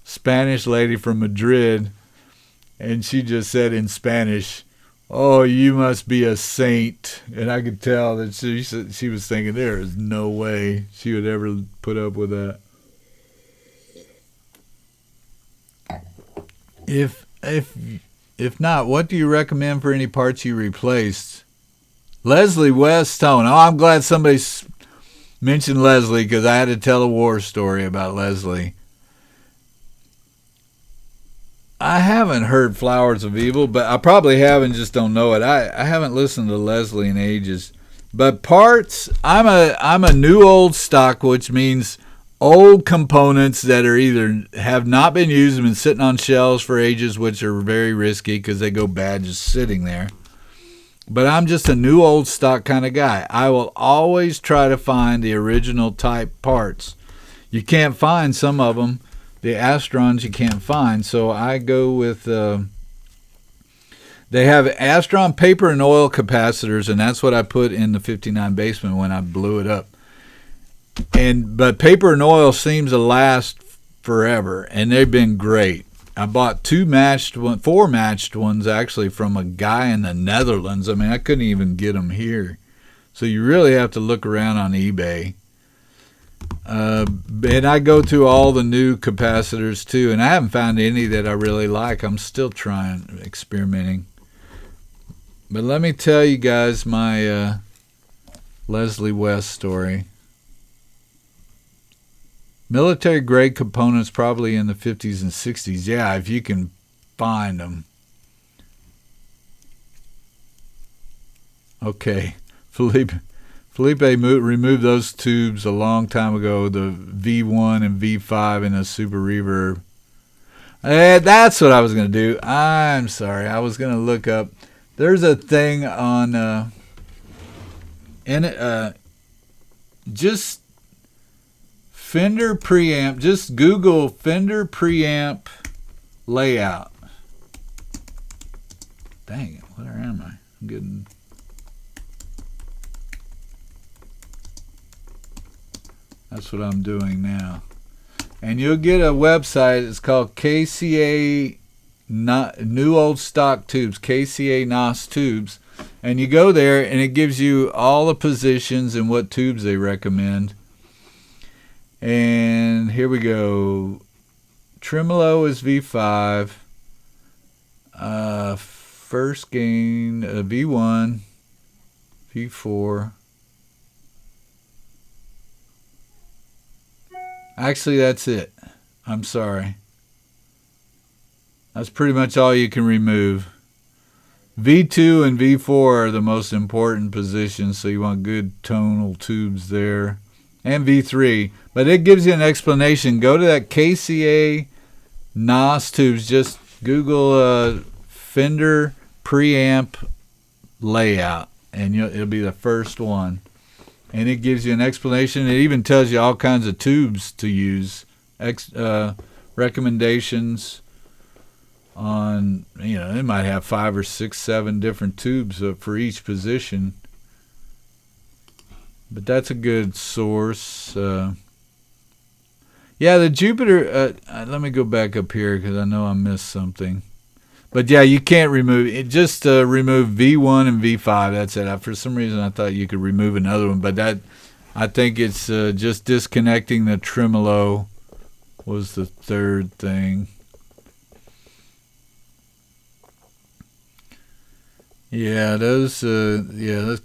Spanish lady from Madrid, and she just said in Spanish, "Oh, you must be a saint." And I could tell that she was thinking there is no way she would ever put up with that. If not, what do you recommend for any parts you replaced? Leslie West tone. Oh, I'm glad somebody mentioned Leslie because I had to tell a war story about Leslie. I haven't heard Flowers of Evil, but I probably have and just don't know it. I haven't listened to Leslie in ages. But parts, I'm a new old stock, which means old components that are either have not been used and been sitting on shelves for ages, which are very risky because they go bad just sitting there. But I'm just a new old stock kind of guy. I will always try to find the original type parts. You can't find some of them. The Astrons you can't find, so I go with they have Astron paper and oil capacitors, and that's what I put in the 59 Basement when I blew it up. But paper and oil seems to last forever, and they've been great. I bought four matched ones actually from a guy in the Netherlands. I mean, I couldn't even get them here, so you really have to look around on eBay. And I go through all the new capacitors too, and I haven't found any that I really like. I'm still experimenting. But let me tell you guys my Leslie West story. Military grade components probably in the 50s and 60s. Yeah, if you can find them. Okay, Felipe removed those tubes a long time ago, the V1 and V5 in a Super Reverb. That's what I was going to do. I'm sorry. I was going to look up. There's a thing on just Fender preamp. Just Google Fender preamp layout. Dang it. Where am I? I'm getting... That's what I'm doing now. And you'll get a website. It's called KCA New Old Stock Tubes, KCA NOS Tubes. And you go there, and it gives you all the positions and what tubes they recommend. And here we go. Tremolo is V5. First gain, V1, V4. Actually, that's it. I'm sorry. That's pretty much all you can remove. V2 and V4 are the most important positions, so you want good tonal tubes there. And V3. But it gives you an explanation. Go to that KCA NOS Tubes. Just Google Fender preamp layout, and it'll be the first one. And it gives you an explanation. It even tells you all kinds of tubes to use, recommendations on, they might have 5 or 6, 7 different tubes for each position. But that's a good source. Yeah, the Jupiter, let me go back up here because I know I missed something. But yeah, you can't remove it. Just remove V1 and V5. That's it. For some reason, I thought you could remove another one, but I think it's just disconnecting the tremolo was the third thing. Yeah, those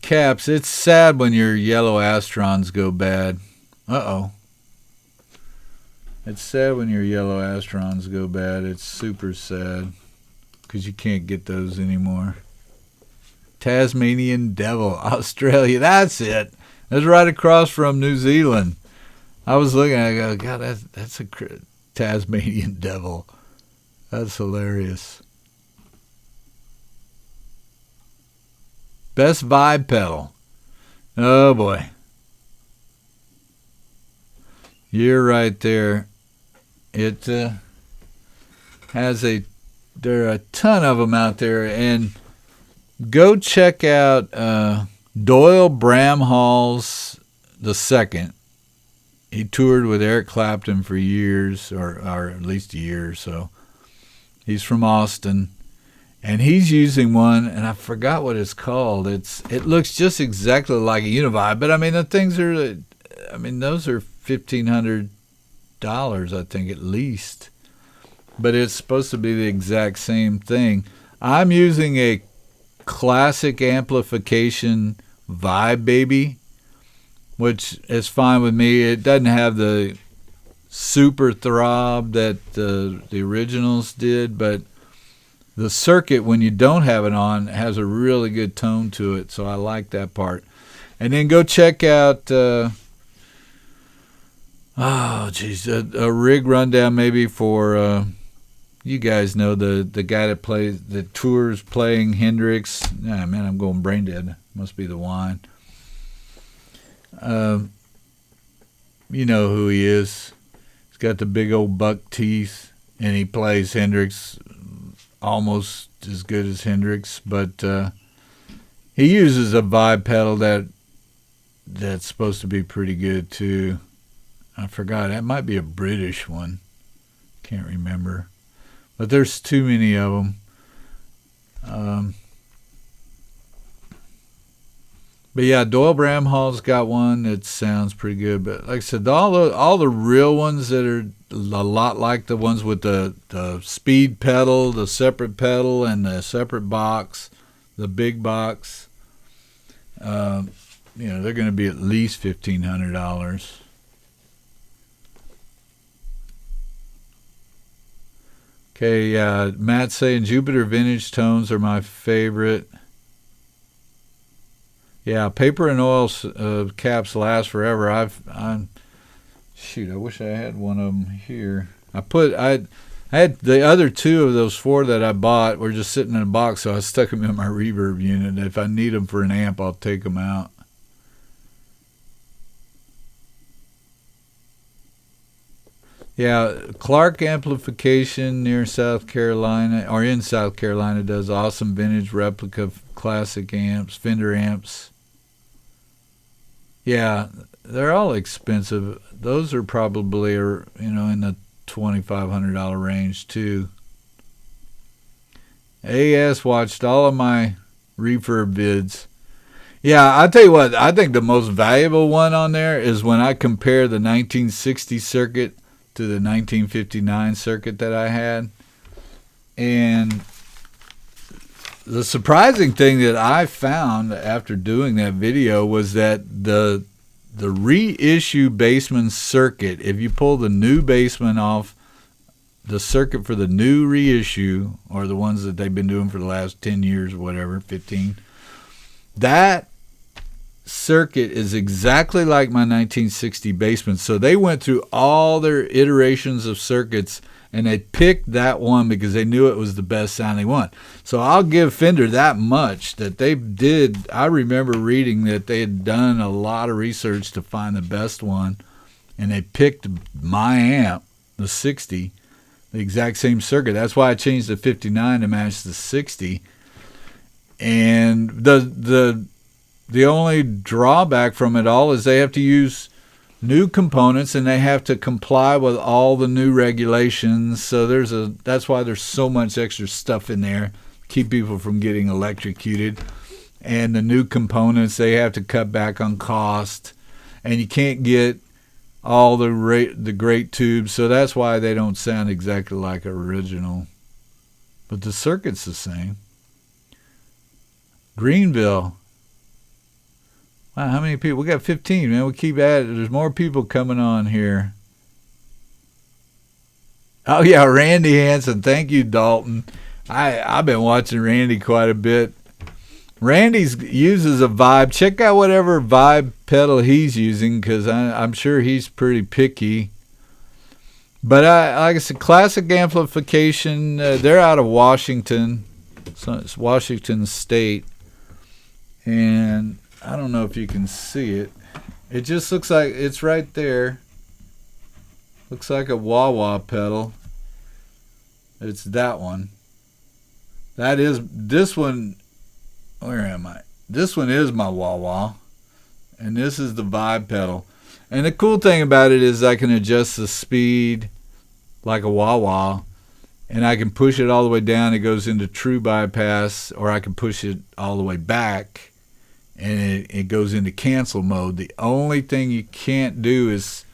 caps. It's sad when your yellow Astrons go bad. It's sad when your yellow Astrons go bad. It's super sad. Because you can't get those anymore. Tasmanian Devil, Australia. That's it. That's right across from New Zealand. I was looking, I go, God, that's a Tasmanian Devil. That's hilarious. Best Vibe pedal. Oh, boy. You're right there. It has there are a ton of them out there, and go check out Doyle Bramhall's the second. He toured with Eric Clapton for years, or at least a year or so. He's from Austin, and he's using one, and I forgot what it's called. It looks just exactly like a Univibe, but I mean the things are, those are $1,500, I think, at least. but it's supposed to be the exact same thing. I'm using a classic amplification Vibe Baby, which is fine with me. It doesn't have the super throb that the originals did, but the circuit, when you don't have it on, has a really good tone to it, so I like that part. And then go check out a rig rundown maybe for you guys know the guy that tours playing Hendrix. Ah, man, I'm going brain dead. Must be the wine. You know who he is. He's got the big old buck teeth, and he plays Hendrix almost as good as Hendrix, but he uses a vibe pedal that's supposed to be pretty good too. I forgot. That might be a British one. Can't remember. But there's too many of them. But yeah, Doyle Bramhall's got one that sounds pretty good. But like I said, all the real ones that are a lot like the ones with the speed pedal, the separate pedal, and the separate box, the big box, they're going to be at least $1,500. Okay, Matt's saying Jupiter Vintage Tones are my favorite. Yeah, paper and oil caps last forever. I wish I had one of them here. I had the other two of those four that I bought were just sitting in a box, so I stuck them in my reverb unit. If I need them for an amp, I'll take them out. Yeah, Clark Amplification near South Carolina, or in South Carolina, does awesome vintage replica classic amps, Fender amps. Yeah, they're all expensive. Those are probably, in the $2,500 range too. AS watched all of my refurb vids. Yeah, I'll tell you what, I think the most valuable one on there is when I compare the 1960 circuit to the 1959 circuit that I had. And the surprising thing that I found after doing that video was that the reissue Bassman circuit, if you pull the new Bassman off the circuit for the new reissue, or the ones that they've been doing for the last 10 years or whatever, 15, that circuit is exactly like my 1960 Bassman. So they went through all their iterations of circuits and they picked that one because they knew it was the best sounding one. So I'll give Fender that much, that they did. I remember reading that they had done a lot of research to find the best one, and they picked my amp, the 60, the exact same circuit. That's why I changed the 59 to match the 60. And the only drawback from it all is they have to use new components and they have to comply with all the new regulations. So that's why there's so much extra stuff in there, keep people from getting electrocuted. And the new components, they have to cut back on cost, and you can't get all the great tubes. So that's why they don't sound exactly like original. But the circuit's the same. Greenville. Wow, how many people? We got 15, man. We keep adding. There's more people coming on here. Oh, yeah, Randy Hansen. Thank you, Dalton. I've been watching Randy quite a bit. Randy uses a vibe. Check out whatever vibe pedal he's using, because I'm sure he's pretty picky. But like I said, classic amplification. They're out of Washington. So it's Washington State. And I don't know if you can see it. It just looks like it's right there. Looks like a wah-wah pedal. It's that one. That is this one. Where am I? This one is my wah-wah. And this is the vibe pedal. And the cool thing about it is I can adjust the speed like a wah-wah. And I can push it all the way down. It goes into true bypass. Or I can push it all the way back, and it goes into cancel mode. The only thing you can't do is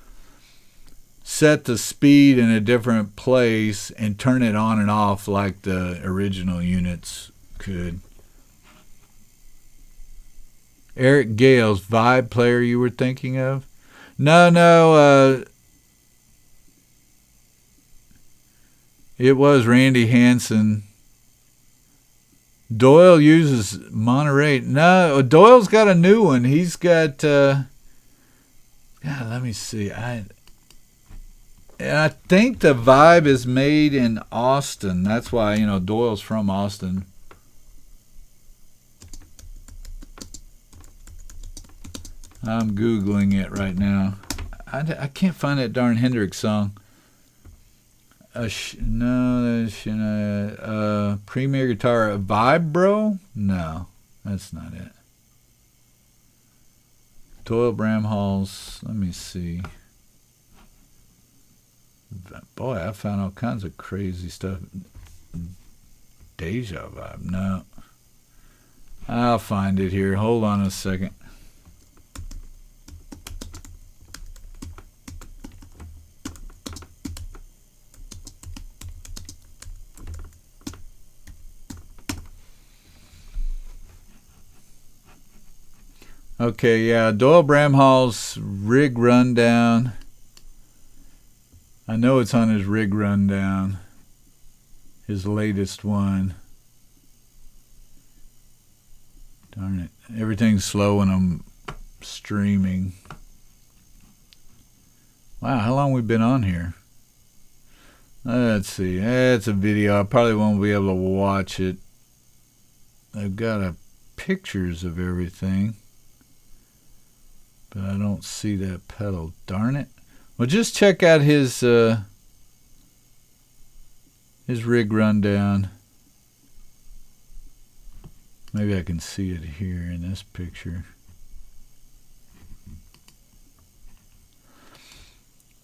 set the speed in a different place and turn it on and off like the original units could. Eric Gale's Vibe player you were thinking of? No. It was Randy Hansen. Doyle uses Monterey. No, Doyle's got a new one. He's got. Let me see. I think the Vibe is made in Austin. That's why Doyle's from Austin. I'm Googling it right now. I can't find that darn Hendrix song. Premier Guitar, a Vibe Bro? No, that's not it. Doyle Bramhall's, let me see. Boy, I found all kinds of crazy stuff. Deja Vibe, no. I'll find it here. Hold on a second. Okay, yeah, Doyle Bramhall's Rig Rundown. I know it's on his Rig Rundown, his latest one. Darn it. Everything's slow when I'm streaming. Wow, how long we been on here? Let's see. It's a video. I probably won't be able to watch it. I've got pictures of everything. But I don't see that pedal. Darn it. Well, just check out his Rig Rundown. Maybe I can see it here in this picture.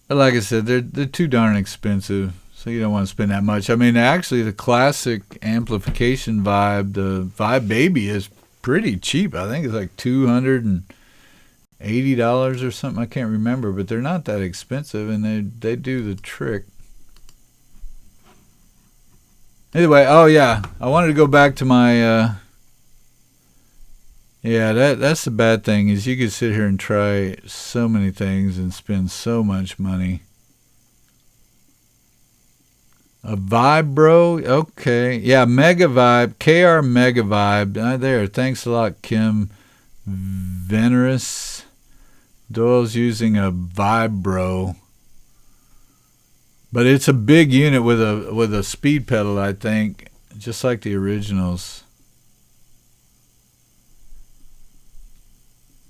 But like I said, they're too darn expensive, so you don't want to spend that much. I mean, actually, the classic amplification Vibe, the Vibe Baby, is pretty cheap. I think it's like $280 or something. I can't remember, but they're not that expensive, and they do the trick. Anyway, oh yeah, I wanted to go back to my. That's the bad thing is you could sit here and try so many things and spend so much money. A Vibe Bro, okay, yeah, Mega Vibe, KR Mega Vibe. There, thanks a lot, Kim Veneris. Doyle's using a Vibe Bro, but it's a big unit with a speed pedal, I think, just like the originals.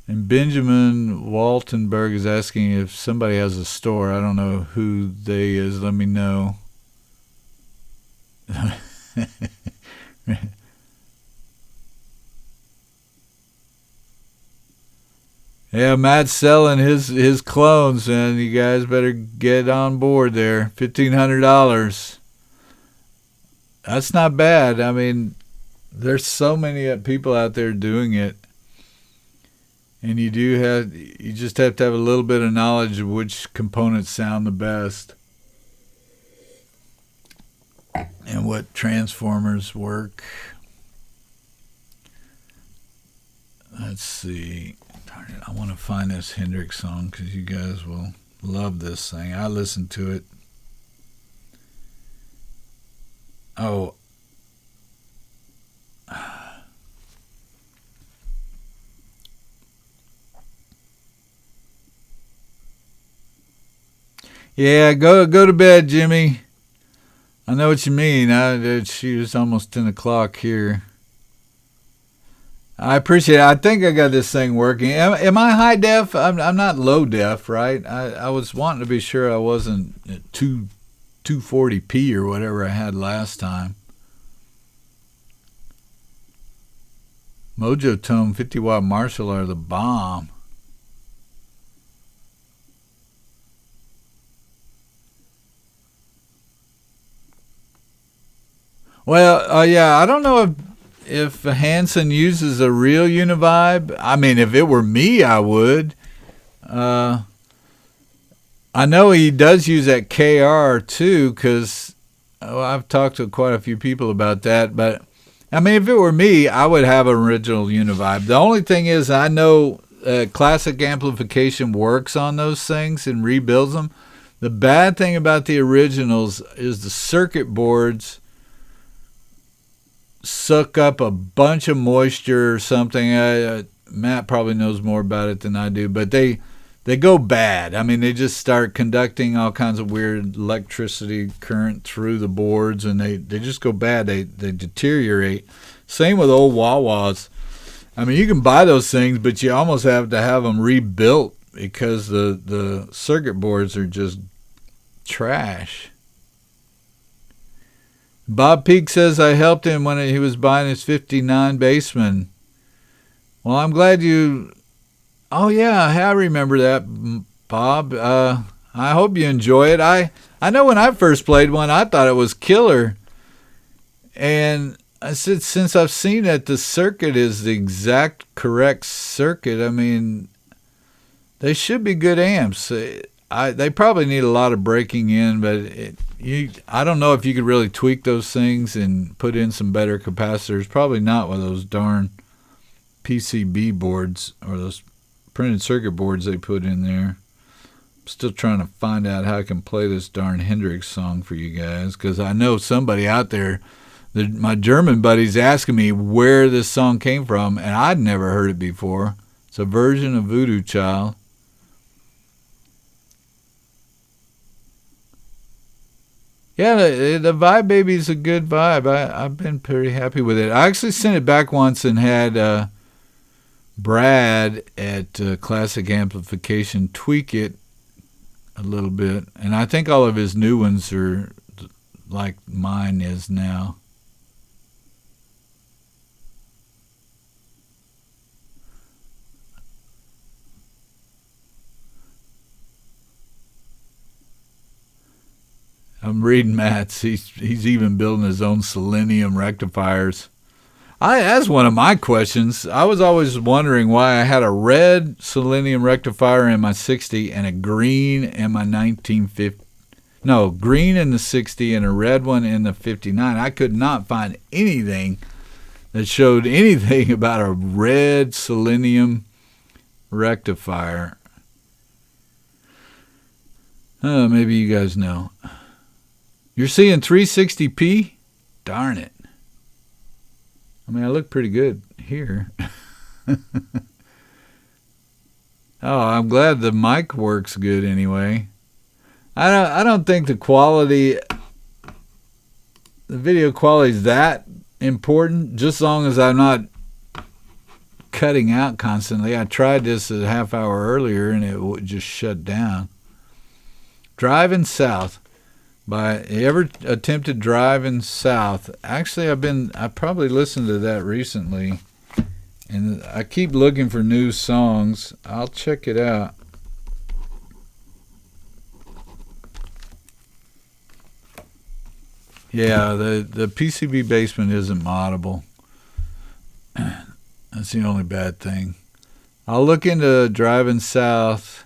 And Benjamin Waltenberg is asking if somebody has a store. I don't know who they is. Let me know. Yeah, Matt's selling his clones, and you guys better get on board there. $1,500. That's not bad. I mean, there's so many people out there doing it. And you just have to have a little bit of knowledge of which components sound the best and what transformers work. Let's see. Darn it, I want to find this Hendrix song because you guys will love this thing. I listen to it. Oh. Yeah, go to bed, Jimmy. I know what you mean. It's almost 10 o'clock here. I appreciate it. I think I got this thing working. Am I high def? I'm not low def, right? I was wanting to be sure I wasn't at 240p or whatever I had last time. Mojo Tone 50-watt Marshall are the bomb. Well, yeah, I don't know if Hansen uses a real Univibe. I mean, if it were me, I would. I know he does use that KR too, because I've talked to quite a few people about that. But I mean, if it were me, I would have an original Univibe. The only thing is, I know classic amplification works on those things and rebuilds them. The bad thing about the originals is the circuit boards suck up a bunch of moisture or something. Matt probably knows more about it than I do, but they go bad. I mean, they just start conducting all kinds of weird electricity current through the boards, and they just go bad. They deteriorate. Same with old wah-wahs. I mean, you can buy those things, but you almost have to have them rebuilt because the circuit boards are just trash. Bob Peak says, I helped him when he was buying his 59 Bassman. Well, I'm glad you... Oh, yeah, I remember that, Bob. I hope you enjoy it. I know when I first played one, I thought it was killer. And I said, since I've seen it, the circuit is the exact correct circuit. I mean, they should be good amps. They probably need a lot of breaking in, but I don't know if you could really tweak those things and put in some better capacitors. Probably not with those darn PCB boards or those printed circuit boards they put in there. I'm still trying to find out how I can play this darn Hendrix song for you guys, because I know somebody out there, my German buddy's asking me where this song came from, and I'd never heard it before. It's a version of Voodoo Child. Yeah, the Vibe Baby is a good vibe. I've been pretty happy with it. I actually sent it back once and had Brad at Classic Amplification tweak it a little bit. And I think all of his new ones are like mine is now. I'm reading Matt's. He's even building his own selenium rectifiers. That's one of my questions. I was always wondering why I had a red selenium rectifier in my 60 and a green in my 1950. No, green in the 60 and a red one in the 59. I could not find anything that showed anything about a red selenium rectifier. Maybe you guys know. You're seeing 360p? Darn it. I mean, I look pretty good here. Oh, I'm glad the mic works good anyway. I don't think the video quality is that important, just as long as I'm not cutting out constantly. I tried this a half hour earlier and it just shut down. Driving South. You ever attempted Driving South? Actually, I probably listened to that recently, and I keep looking for new songs. I'll check it out. Yeah, the PCB Bassman isn't moddable. That's the only bad thing. I'll look into Driving South.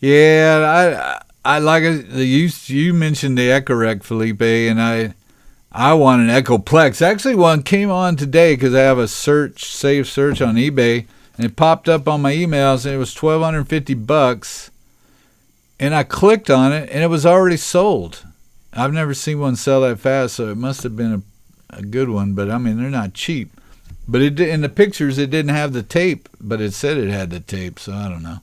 Yeah, I like it. You mentioned the Echo Felipe, and I want an Echoplex. Actually, one came on today because I have a save search on eBay, and it popped up on my emails, and it was $1,250, and I clicked on it, and it was already sold. I've never seen one sell that fast, so it must have been a good one. But I mean, they're not cheap. But in the pictures, it didn't have the tape, but it said it had the tape, so I don't know.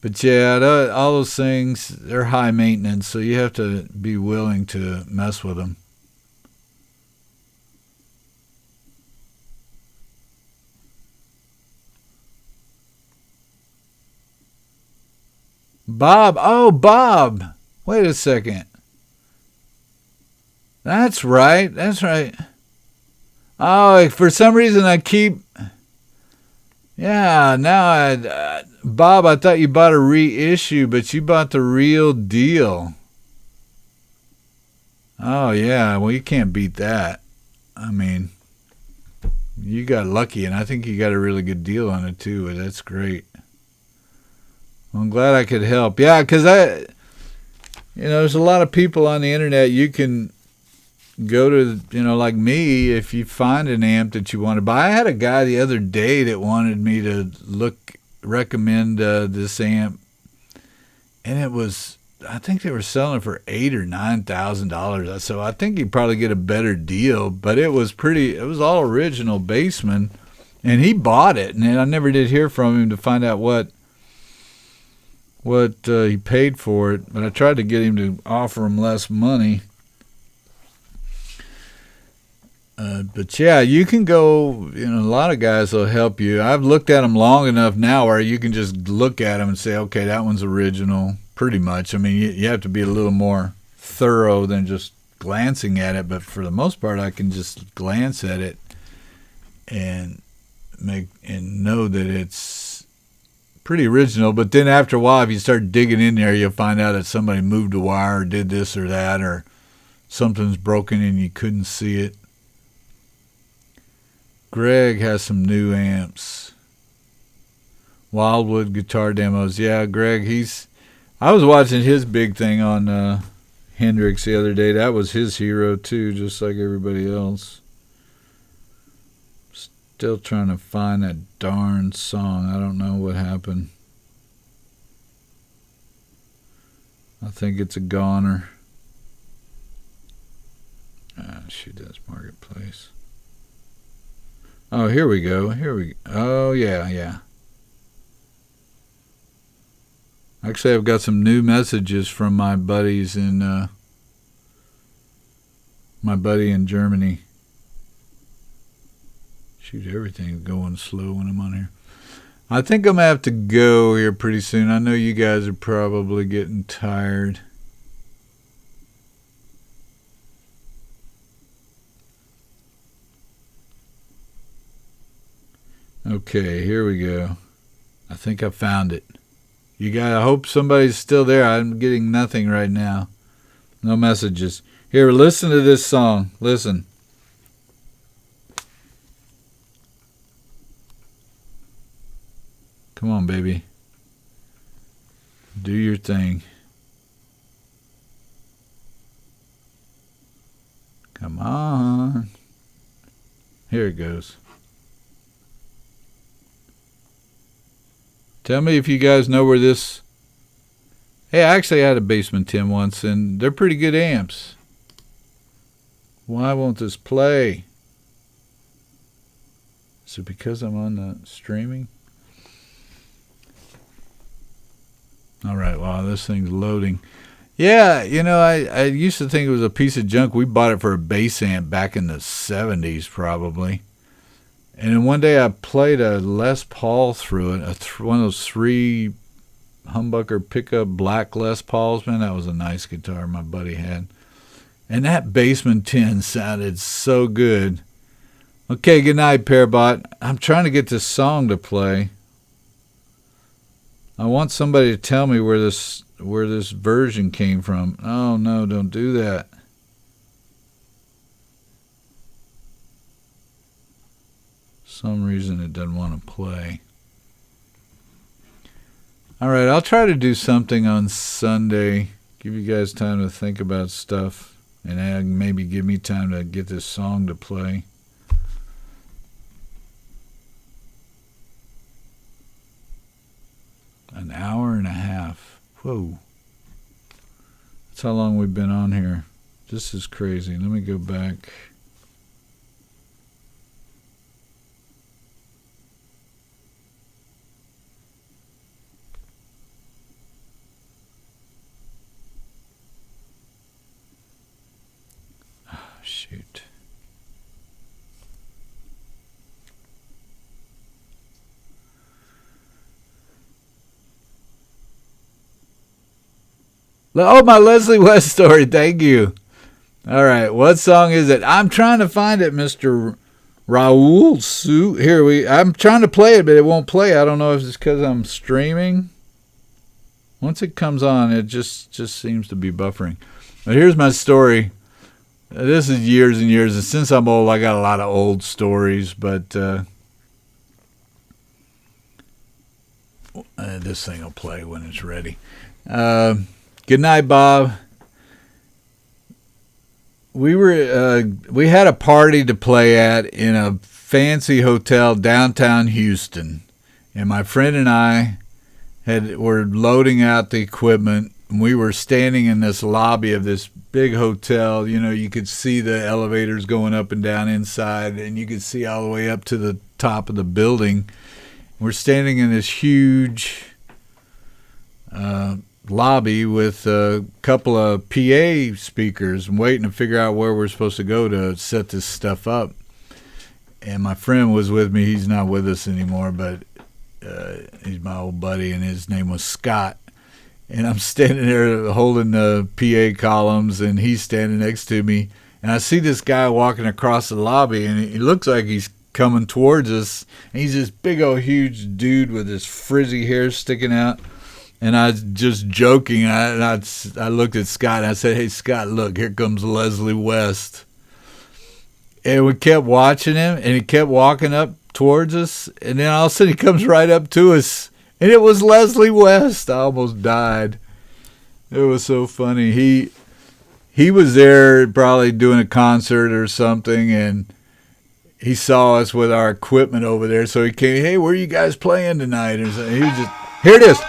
But yeah, all those things, they're high maintenance, so you have to be willing to mess with them. Bob. Oh, Bob. Wait a second. That's right. Oh, for some reason I keep... Yeah, now Bob, I thought you bought a reissue, but you bought the real deal. Oh, yeah, well, you can't beat that. I mean, you got lucky, and I think you got a really good deal on it too. That's great. I'm glad I could help. Yeah, because there's a lot of people on the internet. You can go to, like me, if you find an amp that you want to buy. I had a guy the other day that wanted me to recommend this amp, and it was, I think they were selling it for $8,000 or $9,000. So I think you'd probably get a better deal. But it was all original Bassman, and he bought it, and I never did hear from him to find out what he paid for it. But I tried to get him to offer him less money. But yeah, you can go, a lot of guys will help you. I've looked at them long enough now where you can just look at them and say, okay, that one's original, pretty much. I mean, you have to be a little more thorough than just glancing at it, but for the most part, I can just glance at it and know that it's pretty original. But then after a while, if you start digging in there, you'll find out that somebody moved a wire or did this or that, or something's broken and you couldn't see it. Greg has some new amps. Wildwood guitar demos. Yeah, Greg, I was watching his big thing on Hendrix the other day. That was his hero too, just like everybody else. Still trying to find that darn song. I don't know what happened. I think it's a goner. Shoot, that's Marketplace. Oh, here we go. Oh, yeah. Actually, I've got some new messages from my buddies my buddy in Germany. Shoot, everything's going slow when I'm on here. I think I'm going to have to go here pretty soon. I know you guys are probably getting tired. Okay, here we go. I think I found it. I hope somebody's still there. I'm getting nothing right now. No messages. Here, listen to this song. Listen. Come on, baby. Do your thing. Come on. Here it goes. Tell me if you guys know where this... Hey, I actually had a Bassman 10 once, and they're pretty good amps. Why won't this play? Is it because I'm on the streaming? All right, wow, this thing's loading. Yeah, I used to think it was a piece of junk. We bought it for a bass amp back in the 70s, probably. And then one day I played a Les Paul through it, one of those 3 humbucker pickup black Les Pauls. Man, that was a nice guitar my buddy had. And that Bassman 10 sounded so good. Okay, good night, Parabot. I'm trying to get this song to play. I want somebody to tell me where this version came from. Oh, no, don't do that. Some reason it doesn't want to play. All right, I'll try to do something on Sunday. Give you guys time to think about stuff, and maybe give me time to get this song to play. An hour and a half. Whoa. That's how long we've been on here. This is crazy. Let me go back. Shoot. Oh, my Leslie West story. Thank you. All right. What song is it? I'm trying to find it, Mr. Raoul Sue. I'm trying to play it, but it won't play. I don't know if it's because I'm streaming. Once it comes on, it just seems to be buffering. But here's my story. This is years and years, and since I'm old, I got a lot of old stories, but this thing will play when it's ready. Good night, Bob. We had a party to play at in a fancy hotel downtown Houston, and my friend and I were loading out the equipment. We were standing in this lobby of this big hotel. You know, you could see the elevators going up and down inside, and you could see all the way up to the top of the building. We're standing in this huge lobby with a couple of PA speakers and waiting to figure out where we're supposed to go to set this stuff up. And my friend was with me. He's not with us anymore, but he's my old buddy, and his name was Scott. And I'm standing there holding the PA columns, and he's standing next to me. And I see this guy walking across the lobby, and he looks like he's coming towards us. And he's this big old huge dude with his frizzy hair sticking out. And I was just joking. I looked at Scott, and I said, "Hey, Scott, look, here comes Leslie West." And we kept watching him, and he kept walking up towards us. And then all of a sudden, he comes right up to us. And it was Leslie West. I almost died. It was so funny. He was there probably doing a concert or something, and he saw us with our equipment over there. So he came, "Hey, where are you guys playing tonight?" Or something. He was just, "Here it is."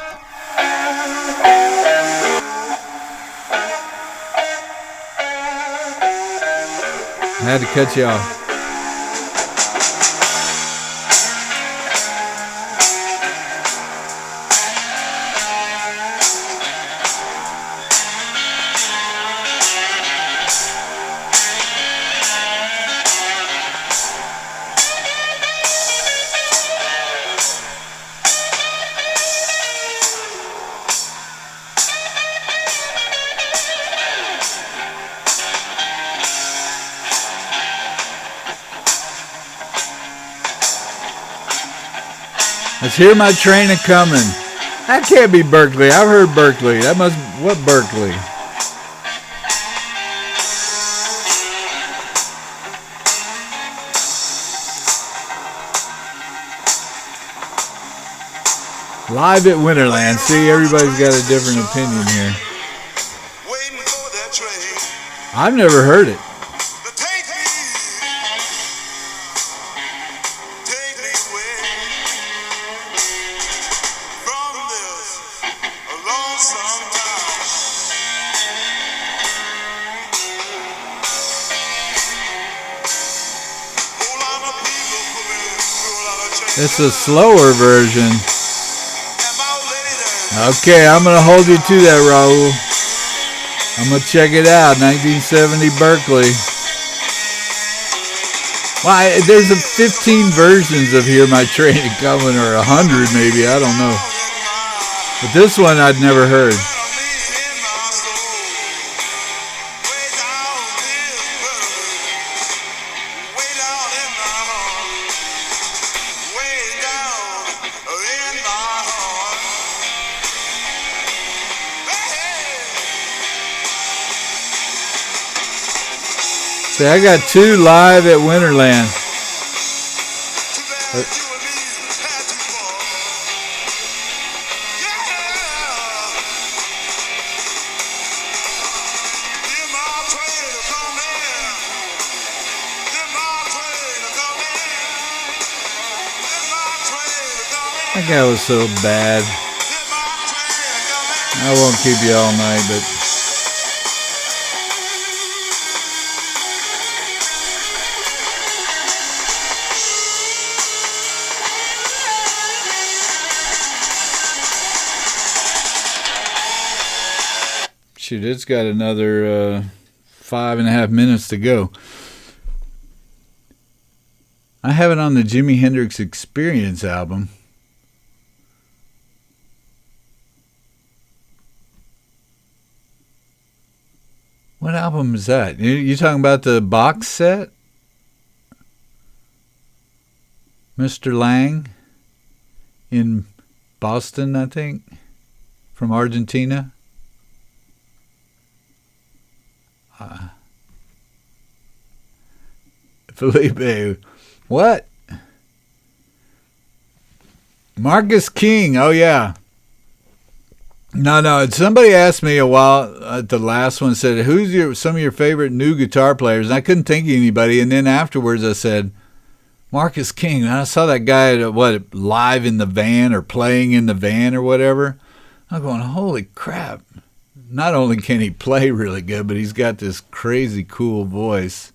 I had to cut you off. Let's hear my train a coming. That can't be Berkeley. I've heard Berkeley. What Berkeley? Live at Winterland. See, everybody's got a different opinion here. I've never heard it. It's a slower version. Okay, I'm going to hold you to that, Raul. I'm going to check it out. 1970 Berkeley. Well, there's 15 versions of Hear My Train Coming, or 100 maybe. I don't know. But this one I'd never heard. See, I got two live at Winterland. That guy was so bad. I won't keep you all night, but shoot, it's got another 5.5 minutes to go. I have it on the Jimi Hendrix Experience album. What album is that? You talking about the box set? Mr. Lang in Boston, I think, from Argentina. Felipe. What? Marcus King. Oh, yeah. No. Somebody asked me a while at the last one, said, who's some of your favorite new guitar players? And I couldn't think of anybody. And then afterwards I said, Marcus King. And I saw that guy at, live in the van or playing in the van or whatever. I'm going, holy crap. Not only can he play really good, but he's got this crazy cool voice.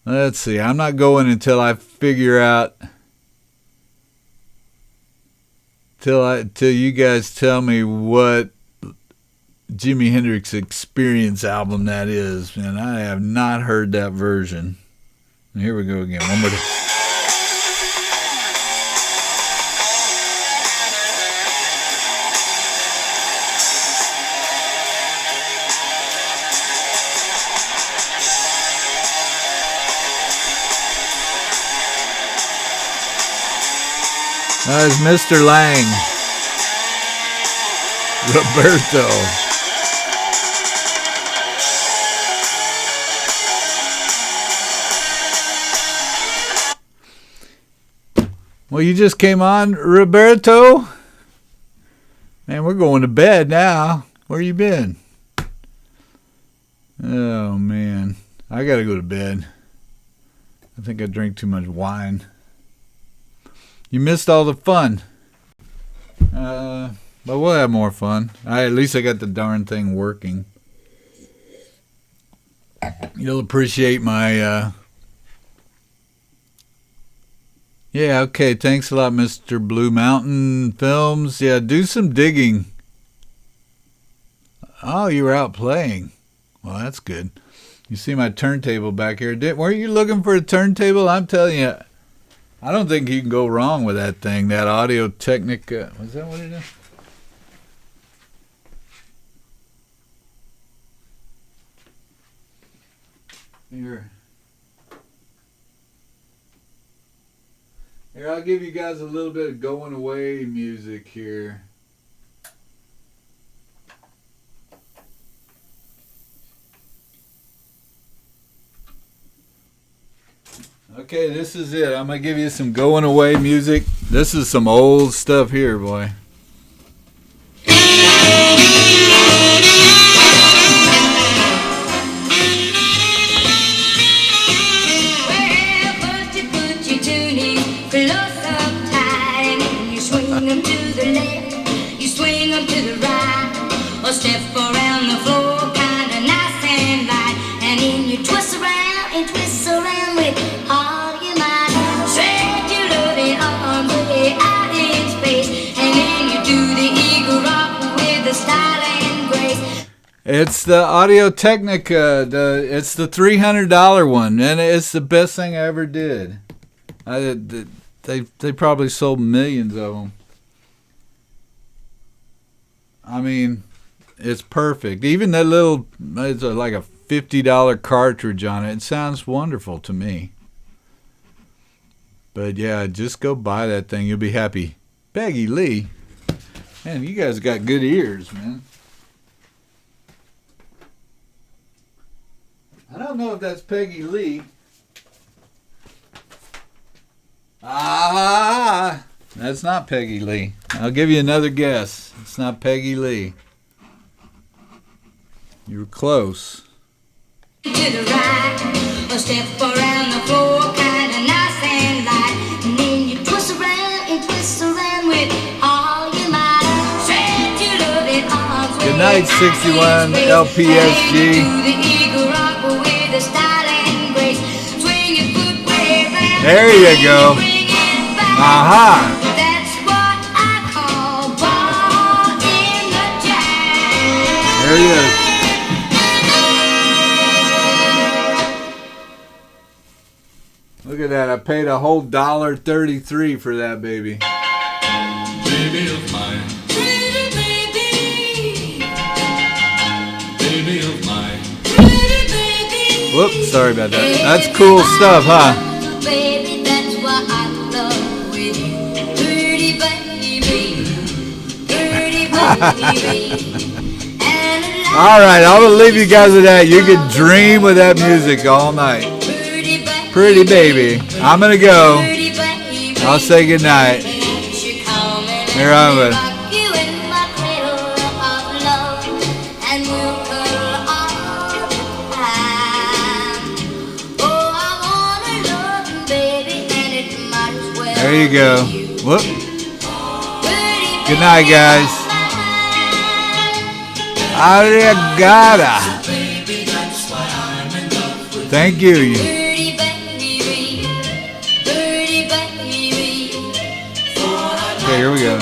Let's see. I'm not going until I figure out... Till you guys tell me what Jimi Hendrix Experience album that is. And I have not heard that version. And here we go again. One more time. That is Mr. Lang. Roberto. Well, you just came on, Roberto? Man, we're going to bed now. Where you been? Oh, man. I got to go to bed. I think I drank too much wine. You missed all the fun. But we'll have more fun. At least I got the darn thing working. You'll appreciate my... Yeah, okay. Thanks a lot, Mr. Blue Mountain Films. Yeah, do some digging. Oh, you were out playing. Well, that's good. You see my turntable back here. Weren't you looking for a turntable? I'm telling you... I don't think you can go wrong with that thing, that Audio Technica. Was that what it is? Here, I'll give you guys a little bit of going away music here. Okay, this is it. I'm going to give you some going away music. This is some old stuff here, boy. Well, put your tuning close up tight, and you swing them to the left, you swing them to the right, or step around the floor, kind of nice and light, and then you twist around and twist around with all your might. Spread your loving arms way out in space, and then you do the eagle rock with the style and grace. It's the Audio Technica. It's the $300 one, and it's the best thing I ever did. They probably sold millions of them. I mean, it's perfect. Even that little, it's like a $50 cartridge on it. It sounds wonderful to me. But yeah, just go buy that thing. You'll be happy. Peggy Lee. Man, you guys got good ears, man. I don't know if that's Peggy Lee. That's not Peggy Lee. I'll give you another guess. It's not Peggy Lee. You were close. To the right, or step around the floor, kind of nice and light, and then you twist around with all your might. Stretch your loving arms. Good night, 61 LPSG. Do the eagle rock with the style and grace. Swing your foot way round. There you go. Aha. That's what I call ball in the jazz. There he is. Look at that. I paid a whole $1.33 for that baby. Baby of mine, Pretty baby, baby of mine. pretty baby. Whoops, sorry about that. That's cool stuff, huh? Baby, that's why I love with you. Pretty baby, pretty baby. And All right, I will leave you guys with that. You can dream with that music all night. pretty Pretty baby. I'm gonna go. Pretty baby, I'll say goodnight. won't you come and Here let I'm me gonna. rock you in my cradle of love, and we'll cuddle all the time. Oh, I wanna love you, baby, and it might as well There you go. be you. Whoop. Pretty Good night, guys. Arigato. Thank you. Birdie baby, birdie baby. Okay, here we go.